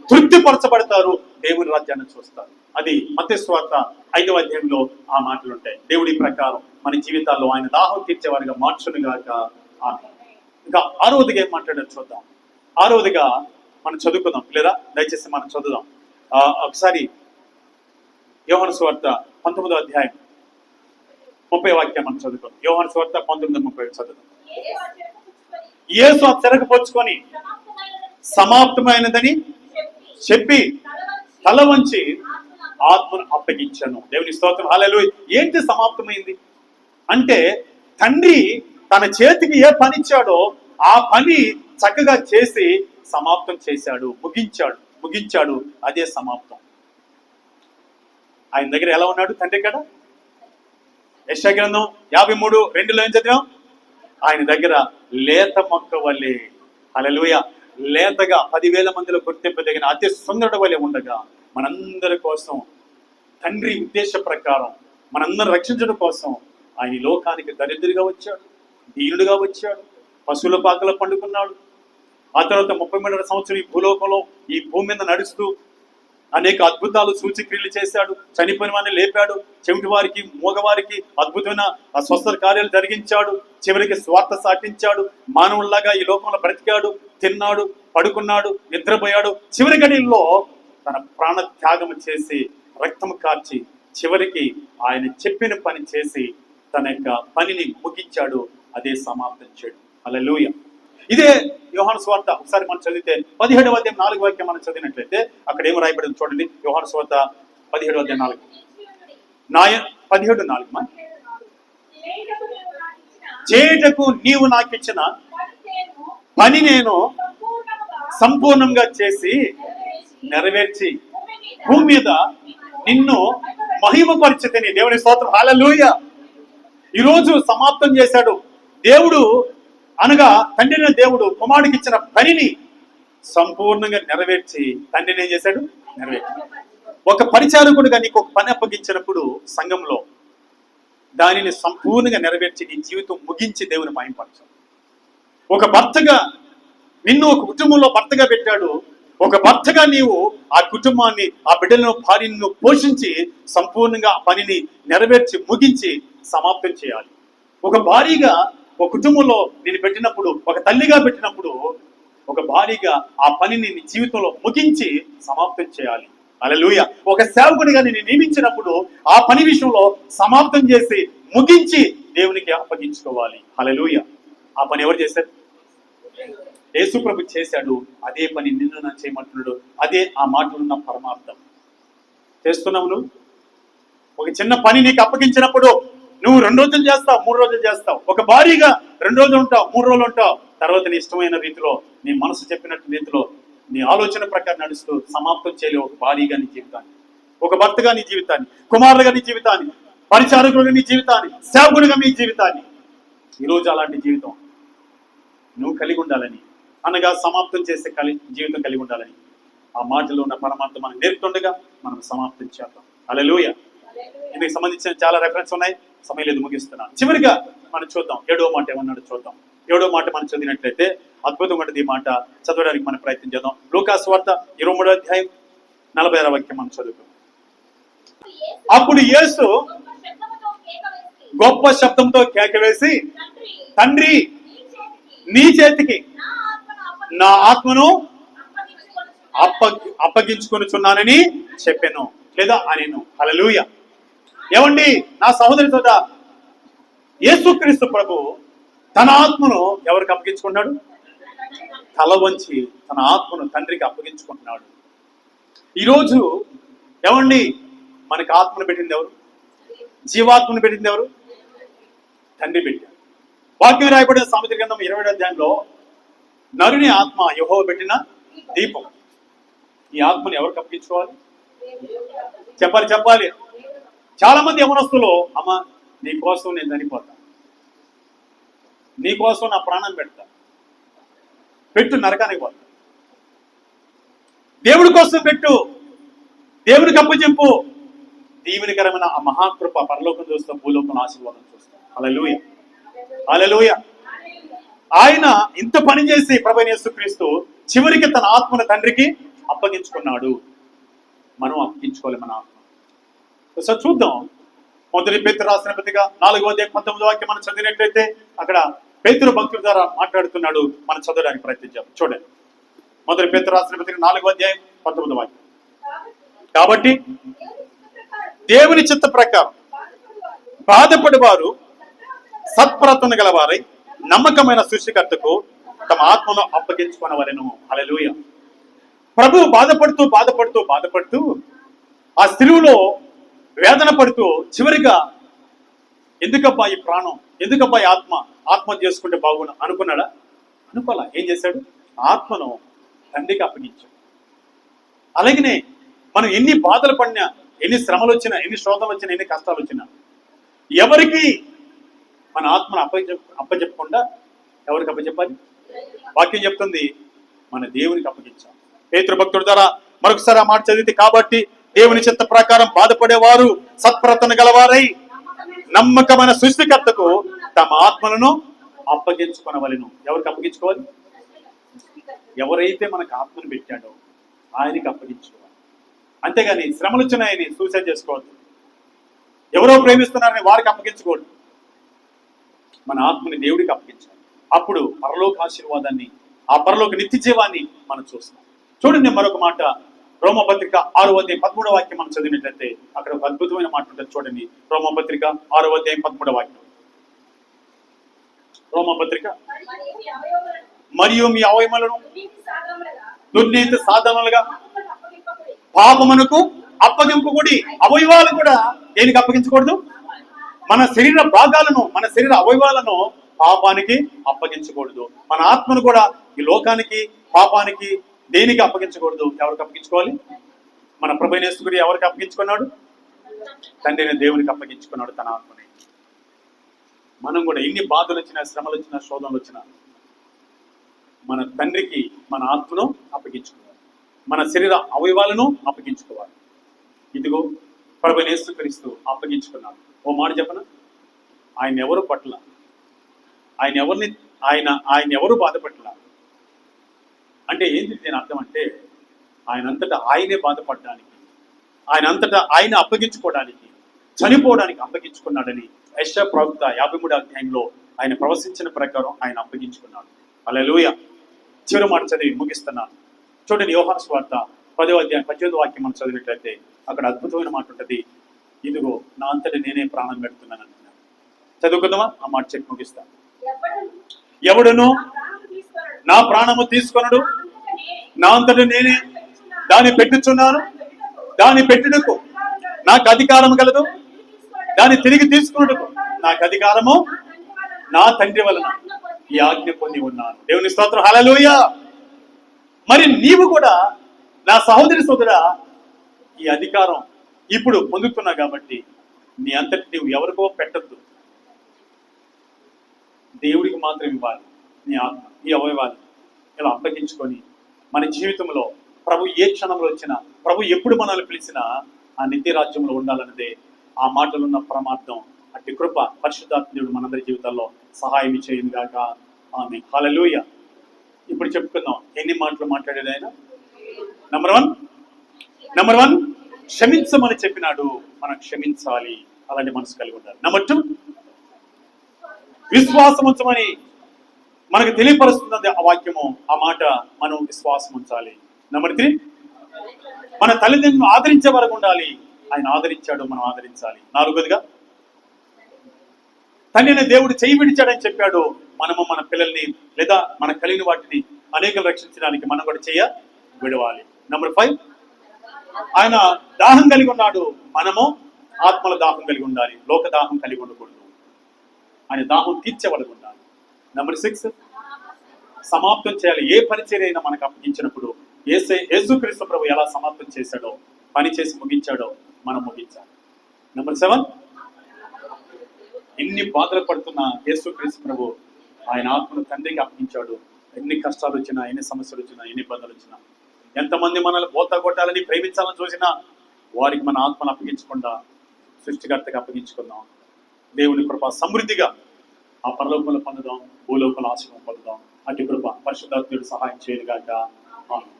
తృప్తిపరచబడతారు, దేవుని రాజ్యాన్ని చూస్తారు. అది మత్తయి సువార్త 5వ అధ్యాయంలో ఆ మాటలు ఉంటాయి. దేవుడి ప్రకారం మన జీవితాల్లో ఆయన దాహం తీర్చేవారిగా మార్చునుగాక. ఇంకా 6వదిగా ఏం మాట్లాడారు చూద్దాం. 6వదిగా మనం చదువుకుందాం పిల్లరా, దయచేసి మనం చదువుదాం. ఒకసారి యోహాను సువార్త 19వ అధ్యాయం 30వ వాక్యం మనం చదువుకుందాం. యోహాను సువార్త 19:30 చదువుదాం. యేసు ఆ చెరకు పుచ్చుకొని సమాప్తమైనదని చెప్పి తల వంచి ఆత్మను అప్పగించాను. దేవుని స్తోత్రం, హల్లెలూయా. ఏంటి సమాప్తమైంది అంటే, తండ్రి తన చేతికి ఏ పని ఇచ్చాడో ఆ పని చక్కగా చేసి సమాప్తం చేశాడు, ముగించాడు. అదే సమాప్తం. ఆయన దగ్గర ఎలా ఉన్నాడు తండ్రి కదా? యెషయా గ్రంథం 53:2 ఏం చదివాం? ఆయన దగ్గర లేత మొక్క వల్లే, హల్లెలూయా, లేతగా 10,000 మందిలో గుర్తింపదగిన అతి సుందరుడు వలె ఉండగా మనందరి కోసం తండ్రి ఉద్దేశ ప్రకారం మనందరం రక్షించడం కోసం ఆయన ఈ లోకానికి దరిద్రుడిగా వచ్చాడు, దీనుడిగా వచ్చాడు, పశువుల పాకలో పండుకున్నాడు. ఆ తర్వాత 33 సంవత్సరం ఈ భూలోకంలో ఈ భూమి మీద నడుస్తూ అనేక అద్భుతాలు సూచక్రియలు చేశాడు. చనిపోయిన వారిని లేపాడు, చెవిటి వారికి మూగవారికి అద్భుతమైన స్వస్థ కార్యాలు జరిగించాడు. చివరికి స్వార్థ సాటించాడు, మానవుల్లాగా ఈ లోకంలో బ్రతికాడు, తిన్నాడు, పడుకున్నాడు, నిద్రపోయాడు. చివరి గడిలో తన ప్రాణ త్యాగం చేసి రక్తం కార్చి చివరికి ఆయన చెప్పిన పని చేసి తన యొక్క పనిని ముగించాడు. అదే సమాప్తించాడు. హల్లెలూయా. ఇదే యోహాను సువార్త ఒకసారి మనం చదివితే 17వ అధ్యాయం 4వ వాక్యం మనం చదివినట్లయితే అక్కడ ఏం రాయబడింది చూడండి. యోహాను సువార్త 17వ అధ్యాయం 4 17:4 చేయుటకు నీవు నాకు ఇచ్చిన పని నేను సంపూర్ణంగా చేసి నెరవేర్చి భూమి మీద నిన్ను మహిమపరిచితిని. దేవుని స్తోత్రం, హల్లెలూయా. ఈరోజు సమాప్తం చేశాడు దేవుడు. అనగా తండ్రిని దేవుడు కుమారుడికి ఇచ్చిన పనిని సంపూర్ణంగా నెరవేర్చి తండ్రిని ఏం చేశాడు? నెరవేర్చి. ఒక పరిచారకుడుగా నీకు ఒక పని అప్పగించినప్పుడు సంఘంలో దానిని సంపూర్ణంగా నెరవేర్చి నీ జీవితం ముగించి దేవుని మహిమపరచాలి. ఒక భర్తగా నిన్ను ఒక కుటుంబంలో భర్తగా పెట్టాడు. ఒక భర్తగా నీవు ఆ కుటుంబాన్ని, ఆ బిడ్డలను, భార్యను పోషించి సంపూర్ణంగా ఆ పనిని నెరవేర్చి ముగించి సమాప్తం చేయాలి. ఒక భార్యగా ఒక కుటుంబంలో నేను పెట్టినప్పుడు, ఒక తల్లిగా పెట్టినప్పుడు, ఒక భార్యగా ఆ పనిని నీ జీవితంలో ముగించి సమాప్తం చేయాలి. హల్లెలూయా. ఒక సేవకుడిగా నేను నియమించినప్పుడు ఆ పని విషయంలో సమాప్తం చేసి ముగించి దేవునికి అప్పగించుకోవాలి. హల్లెలూయా. ఆ పని ఎవరు చేశారు? యేసు ప్రభు చేశాడు. అదే పని నిన్ను నా చేయమంటున్నాడు. అదే ఆ మాటలు ఉన్న పరమార్థం. చేస్తున్నావు నువ్వు? ఒక చిన్న పని నీకు అప్పగించినప్పుడు నువ్వు 2 రోజులు చేస్తావు, 3 రోజులు చేస్తావు. ఒక భారీగా 2 రోజులు ఉంటావు, 3 రోజులు ఉంటావు. తర్వాత నీ ఇష్టమైన రీతిలో, నీ మనసు చెప్పినట్టు రీతిలో, నీ ఆలోచన ప్రకారం నడుస్తూ సమాప్తం చేయలేవు ఒక భారీగా నీ జీవితాన్ని, ఒక భర్తగా నీ జీవితాన్ని, కుమారులుగా నీ జీవితాన్ని, పరిచారకులుగా నీ జీవితాన్ని, సేవకుడిగా మీ జీవితాన్ని. ఈరోజు అలాంటి జీవితం నువ్వు కలిగి ఉండాలని, అనగా సమాప్తం చేసే జీవితం కలిగి ఉండాలని ఆ మాటలో ఉన్న పరమార్థం మనం నేర్పుతుండగా మనం సమాప్తం చేద్దాం. హల్లెలూయా. ఇందుకు సంబంధించిన చాలా రెఫరెన్స్ ఉన్నాయి, సమయం లేదు, ముగిస్తున్నాను. చివరిగా మనం చూద్దాం 7వ మాట ఏమన్నాడు చూద్దాం. 7వ మాట మనం చదివినట్లయితే అద్భుతంగా ఉంటుంది. ఈ మాట చదవడానికి మనం ప్రయత్నం చేద్దాం. లూకా సువార్త 23వ అధ్యాయం 46వ వాక్యం మనం చదువుతాం. అప్పుడు యేసు గొప్ప శబ్దంతో కేక వేసి, తండ్రి నీ చేతికి నా ఆత్మను అప్పగించుకొనుచున్నానని చెప్పాను, లేదా అనేను. హల్లెలూయా. ఏమండి నా సహోదరి సోదరా, యేసుక్రీస్తు ప్రభు తన ఆత్మను ఎవరికి అప్పగించుకున్నాడు? తల వంచి తన ఆత్మను తండ్రికి అప్పగించుకుంటున్నాడు. ఈరోజు ఏమండి మనకి ఆత్మను పెట్టింది ఎవరు? జీవాత్మను పెట్టింది ఎవరు? తండ్రి పెట్టాడు. వాక్యం రాయబడిన సామెతల గ్రంథం 20వ అధ్యాయంలో నరుని ఆత్మ యెహోవా పెట్టిన దీపం. ఈ ఆత్మను ఎవరికి అప్పగించుకోవాలి? చెప్పాలి. చాలా మంది యవనస్తులు, అమ్మ నీ కోసం నేను చనిపోతా, నీ కోసం నా ప్రాణం పెడతా, పెట్టు నరకానికి పోతా, దేవుడి కోసం పెట్టు, దేవుడికి అప్పచెంపు, దీవెనకరమైన ఆ మహాకృప పరలోకం చూస్తాం, భూలోకం ఆశీర్వాదం చూస్తాం. హల్లెలూయా, హల్లెలూయా. ఆయన ఇంత పని చేసి ప్రభువైన యేసుక్రీస్తు చివరికి తన ఆత్మను తండ్రికి అప్పగించుకున్నాడు. మనం అప్పగించుకోవాలి మన ఆత్మ. ఒకసారి చూద్దాం. 1 పేతురు రాసిన పత్రిక 4వ అధ్యాయం 19వ వాక్యం మనం చదివినట్లయితే అక్కడ పేతురు భక్తుల ద్వారా మాట్లాడుతున్నాడు. మనం చదవడానికి ప్రయత్నించాం. చూడండి. 1 పేతురు రాసిన పత్రిక 4వ అధ్యాయం 19వ వాక్యం. కాబట్టి దేవుని చిత్త ప్రకారం బాధపడేవారు సత్ప్రవర్తన గలవారై నమ్మకమైన సృష్టికర్తకు తమ ఆత్మను అప్పగించుకునవలెను. హల్లెలూయా. ప్రభు బాధపడుతూ ఆ సిలువలో వేదన పడుతూ చివరిగా ఎందుకబ్బా ఈ ప్రాణం, ఎందుకబ్బా ఈ ఆత్మ చేసుకుంటే బాగుండు అనుకున్నాడా? అనుకోలా. ఏం చేశాడు? ఆత్మను తండ్రికి అప్పగించాడు. అలాగనే మనం ఎన్ని బాధలు పడినా, ఎన్ని శ్రమలు వచ్చినా, ఎన్ని శోధనలు వచ్చినా, ఎన్ని కష్టాలు వచ్చినా ఎవరికి మన ఆత్మను అప్పచెప్పకుండా ఎవరికి అప్పచెప్పాలి? వాక్యం చెప్తుంది మన దేవునికి అప్పగించాలి. పేతురు భక్తుడి ద్వారా మరొకసారి ఆ మాట చదివితే, కాబట్టి దేవుని చిత్త ప్రకారం బాధపడేవారు సత్ప్రవర్తన గలవారై నమ్మకమైన సృష్టికర్తకు తమ ఆత్మలను అప్పగించుకొనవలెను. ఎవరికి అప్పగించుకోవాలి? ఎవరైతే మనకు ఆత్మను పెట్టాడో ఆయనకి అప్పగించుకోవాలి. అంతేగాని శ్రమలు వచ్చినాయని సూసైడ్ చేసుకోవద్దు. ఎవరో ప్రేమిస్తున్నారని వారికి అప్పగించకూడదు. మన ఆత్మని దేవుడికి అప్పగించాలి. అప్పుడు పరలోక ఆశీర్వాదాన్ని, ఆ పరలోక నిత్య జీవాన్ని మనం చూస్తాం. చూడండి మరొక మాట, రోమపత్రిక 6వ అధ్యాయం 13వ వాక్యం మనం చదివినట్లయితే అక్కడ ఒక అద్భుతమైన మాట ఉంటుంది. చూడండి, రోమపత్రిక 6వ అధ్యాయం 13వ వాక్యం. రోమపత్రిక, మరియు మీ అవయములను దుర్నీతి సాధనలుగా పాపమునకు అప్పగింపకూడి. అవయవాలు కూడా దేనికి అప్పగించకూడదు? మన శరీర భాగాలను, మన శరీర అవయవాలను పాపానికి అప్పగించకూడదు. మన ఆత్మను కూడా ఈ లోకానికి, పాపానికి, దేనికి అప్పగించకూడదు. ఎవరికి అప్పగించుకోవాలి? మన ప్రభువైన యేసుక్రీస్తు ఎవరికి అప్పగించుకున్నాడు? తండ్రిని దేవునికి అప్పగించుకున్నాడు తన ఆత్మని. మనం కూడా ఎన్ని బాధలు వచ్చినా, శ్రమలు వచ్చినా, శోధనలు వచ్చినా మన తండ్రికి మన ఆత్మను అప్పగించుకోవాలి, మన శరీర అవయవాలను అప్పగించుకోవాలి. ఇదిగో ప్రభువైన యేసుక్రీస్తు అప్పగించుకున్నాడు. ఓ మాట చెప్పనా, ఆయన ఎవరు పట్ల, ఆయన ఎవరు బాధపట్ల అంటే ఏంటి దీని అర్థం అంటే, ఆయన అంతటా ఆయనే బాధపడడానికి, ఆయన అంతటా ఆయన అప్పగించుకోవడానికి, చనిపోవడానికి అప్పగించుకున్నాడని యెషయా ప్రవక్త 53వ అధ్యాయంలో ఆయన ప్రవచించిన ప్రకారం ఆయన అప్పగించుకున్నాడు. హల్లెలూయా. చివరి మాట చదివి ముగిస్తున్నాను. చూడండి, యోహాను సువార్త 10వ అధ్యాయం 18వ వాక్యం మనం చదివినట్లయితే అక్కడ అద్భుతమైన మాట ఉంటుంది. ఇదిగో నా అంతటి నేనే ప్రాణం పెడుతున్నాను అంటున్నాను. చదువుకుందామా? ఆ మాట చెప్పి ముగిస్తాను. ఎవడును నా ప్రాణము తీసుకొనడు, నా అంతటి నేనే దాన్ని పెట్టుచున్నాను, దాన్ని పెట్టుటకు నాకు అధికారం కలదు, దాన్ని తిరిగి తీసుకున్నట్టుకు నాకు అధికారము నా తండ్రి వలన ఈ ఆజ్ఞ పొంది ఉన్నాను. దేవుని స్తోత్రం. హల్లెలూయా. మరి నీవు కూడా నా సహోదరి సోదరా ఈ అధికారం ఇప్పుడు పొందుతున్నావు కాబట్టి నీ అంతటి నీవు ఎవరికో పెట్టద్దు, దేవుడికి మాత్రం ఇవ్వాలి. నీ ఆత్మ, ఈ అవయవాలు ఇలా అప్పగించుకొని మన జీవితంలో ప్రభు ఏ క్షణంలో వచ్చినా, ప్రభు ఎప్పుడు మనల్ని పిలిచినా ఆ నిత్య రాజ్యంలో ఉండాలన్నదే ఆ మాటలు ఉన్న పరమార్థం. అట్టి కృప పరిశుద్ధాత్మ దేవుడు మనందరి జీవితాల్లో సహాయం చేయను గాక. ఆమేన్. హల్లెలూయా. ఇప్పుడు చెప్పుకుందాం, ఎన్ని మాటలు మాట్లాడేది ఆయన. నెంబర్ వన్ క్షమించమని చెప్పినాడు, మనం క్షమించాలి, అలాంటి మనసు కలిగి ఉండాలి. నెంబర్ 2 విశ్వాసం ఉంచమని మనకు తెలియపరుస్తుంది ఆ వాక్యము, ఆ మాట మనం విశ్వాసం ఉంచాలి. నెంబర్ 3 మన తల్లిదండ్రులను ఆదరించే వరకు ఉండాలి, ఆయన ఆదరించాడు, మనం ఆదరించాలి. 4వదిగా తండ్రిని దేవుడు చేయి విడిచాడని చెప్పాడు, మనము మన పిల్లల్ని లేదా మన కలిగిన వాటిని అనేకలు రక్షించడానికి మనం కూడా చేయ విడవాలి. నెంబర్ 5 ఆయన దాహం కలిగి ఉన్నాడు, మనము ఆత్మల దాహం కలిగి ఉండాలి, లోక దాహం కలిగి ఉండకూడదు, ఆయన దాహం తీర్చేవాళ్ళకు ఉండాలి. నెంబర్ 6 సమాప్తం చేయాలి. ఏ పరిచర్య అయినా మనకు అప్పగించినప్పుడు యేసుక్రీస్తు ప్రభు ఎలా సమాప్తం చేశాడో, పని చేసి ముగించాడో మనం ముగించాలి. నెంబర్ 7 ఎన్ని బాధలు పడుతున్నా యేసుక్రీస్తు ప్రభు ఆయన ఆత్మను తండ్రికి అప్పగించాడు. ఎన్ని కష్టాలు వచ్చినా, ఎన్ని సమస్యలు వచ్చినా, ఎన్ని ఇబ్బందులు వచ్చినా, ఎంతమంది మనల్ని పోతా కొట్టాలని ప్రేమించాలని చూసినా వారికి మన ఆత్మను అప్పగించకుండా సృష్టికర్తగా అప్పగించుకుందాం. దేవుని కృప సమృద్ధిగా ఆ పరలోకంలో పొందుదాం, భూలోకంలో ఆశీర్వాదం పొందుదాం. అటు కృప పరిశుద్ధాత్ముడు సహాయం చేయను గాక.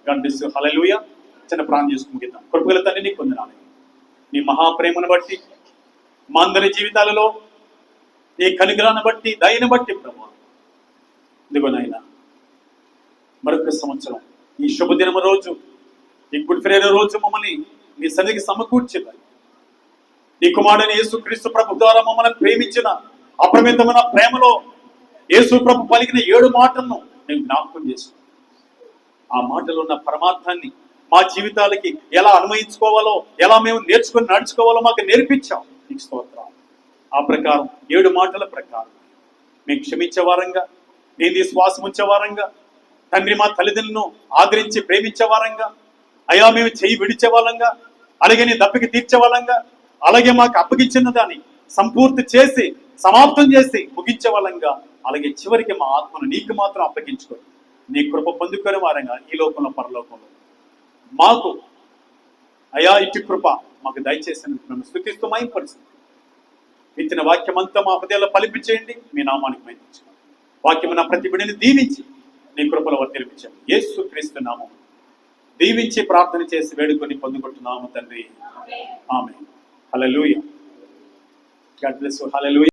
God bless you. హల్లెలూయా. చిన్న ప్రార్థన చేసుకుని ముగిద్దాం. కృపగల తండ్రి నీకు వందనాలు. నీ మహాప్రేమను బట్టి, మా అందరి జీవితాలలో నీ కనికరాన్ని బట్టి, దయను బట్టి ప్రభు, ఇదిగో నాయనా మరొక సంవత్సరం ఈ శుభదినమ రోజు, ఈ గుడ్ ఫ్రైడే రోజు మమ్మల్ని నీ సన్నిధికి సమకూర్చేవారు. నీ కుమారుడైన యేసుక్రీస్తు ప్రభు ద్వారా మమ్మల్ని ప్రేమించిన అపరిమితమైన ప్రేమలో యేసు ప్రభు పలికిన 7 మాటలను నేను జ్ఞాపకం చేశాను. ఆ మాటలో ఉన్న పరమార్థాన్ని మా జీవితాలకి ఎలా అన్వయించుకోవాలో, ఎలా మేము నేర్చుకుని నడుచుకోవాలో మాకు నేర్పించాం. నీకు స్తోత్రం. ఆ ప్రకారం 7 మాటల ప్రకారం మేము క్షమించే వారంగా, నేను విశ్వాసం ఉంచే వారంగా, తండ్రి మా తల్లిదండ్రులను ఆదరించి ప్రేమించే వారంగా, అయా మేము చేయి విడిచే వాళ్ళంగా, అలాగే నీ దప్పికి తీర్చే వాళ్ళంగా, అలాగే మాకు అప్పగించిన దాన్ని సంపూర్తి చేసి సమాప్తం చేసి ముగించే వాళ్ళంగా, అలాగే చివరికి మా ఆత్మను నీకు మాత్రం అప్పగించుకొని నీ కృప పొందుకొని వారంగా ఈ లోకంలో పరలోకంలో మాకు అయా ఇటు కృప మాకు దయచేసినందుకు మేము స్తుతిస్తూ మైంపరుస్తుంది. ఇచ్చిన వాక్యం అంతా మా హృదయాల్లో ఫలింపచేయండి. మీ నామానికి మైంపించండి. వాక్యం నా ప్రతి బిడ్డని దీవించి నీ కృపలో వర్తిల్పించండి. యేసుక్రీస్తు నామం దీవించి ప్రార్థన చేసి వేడుకొని పొందుకుంటున్నాము తండ్రి. Amen. Hallelujah. God bless you. Hallelujah.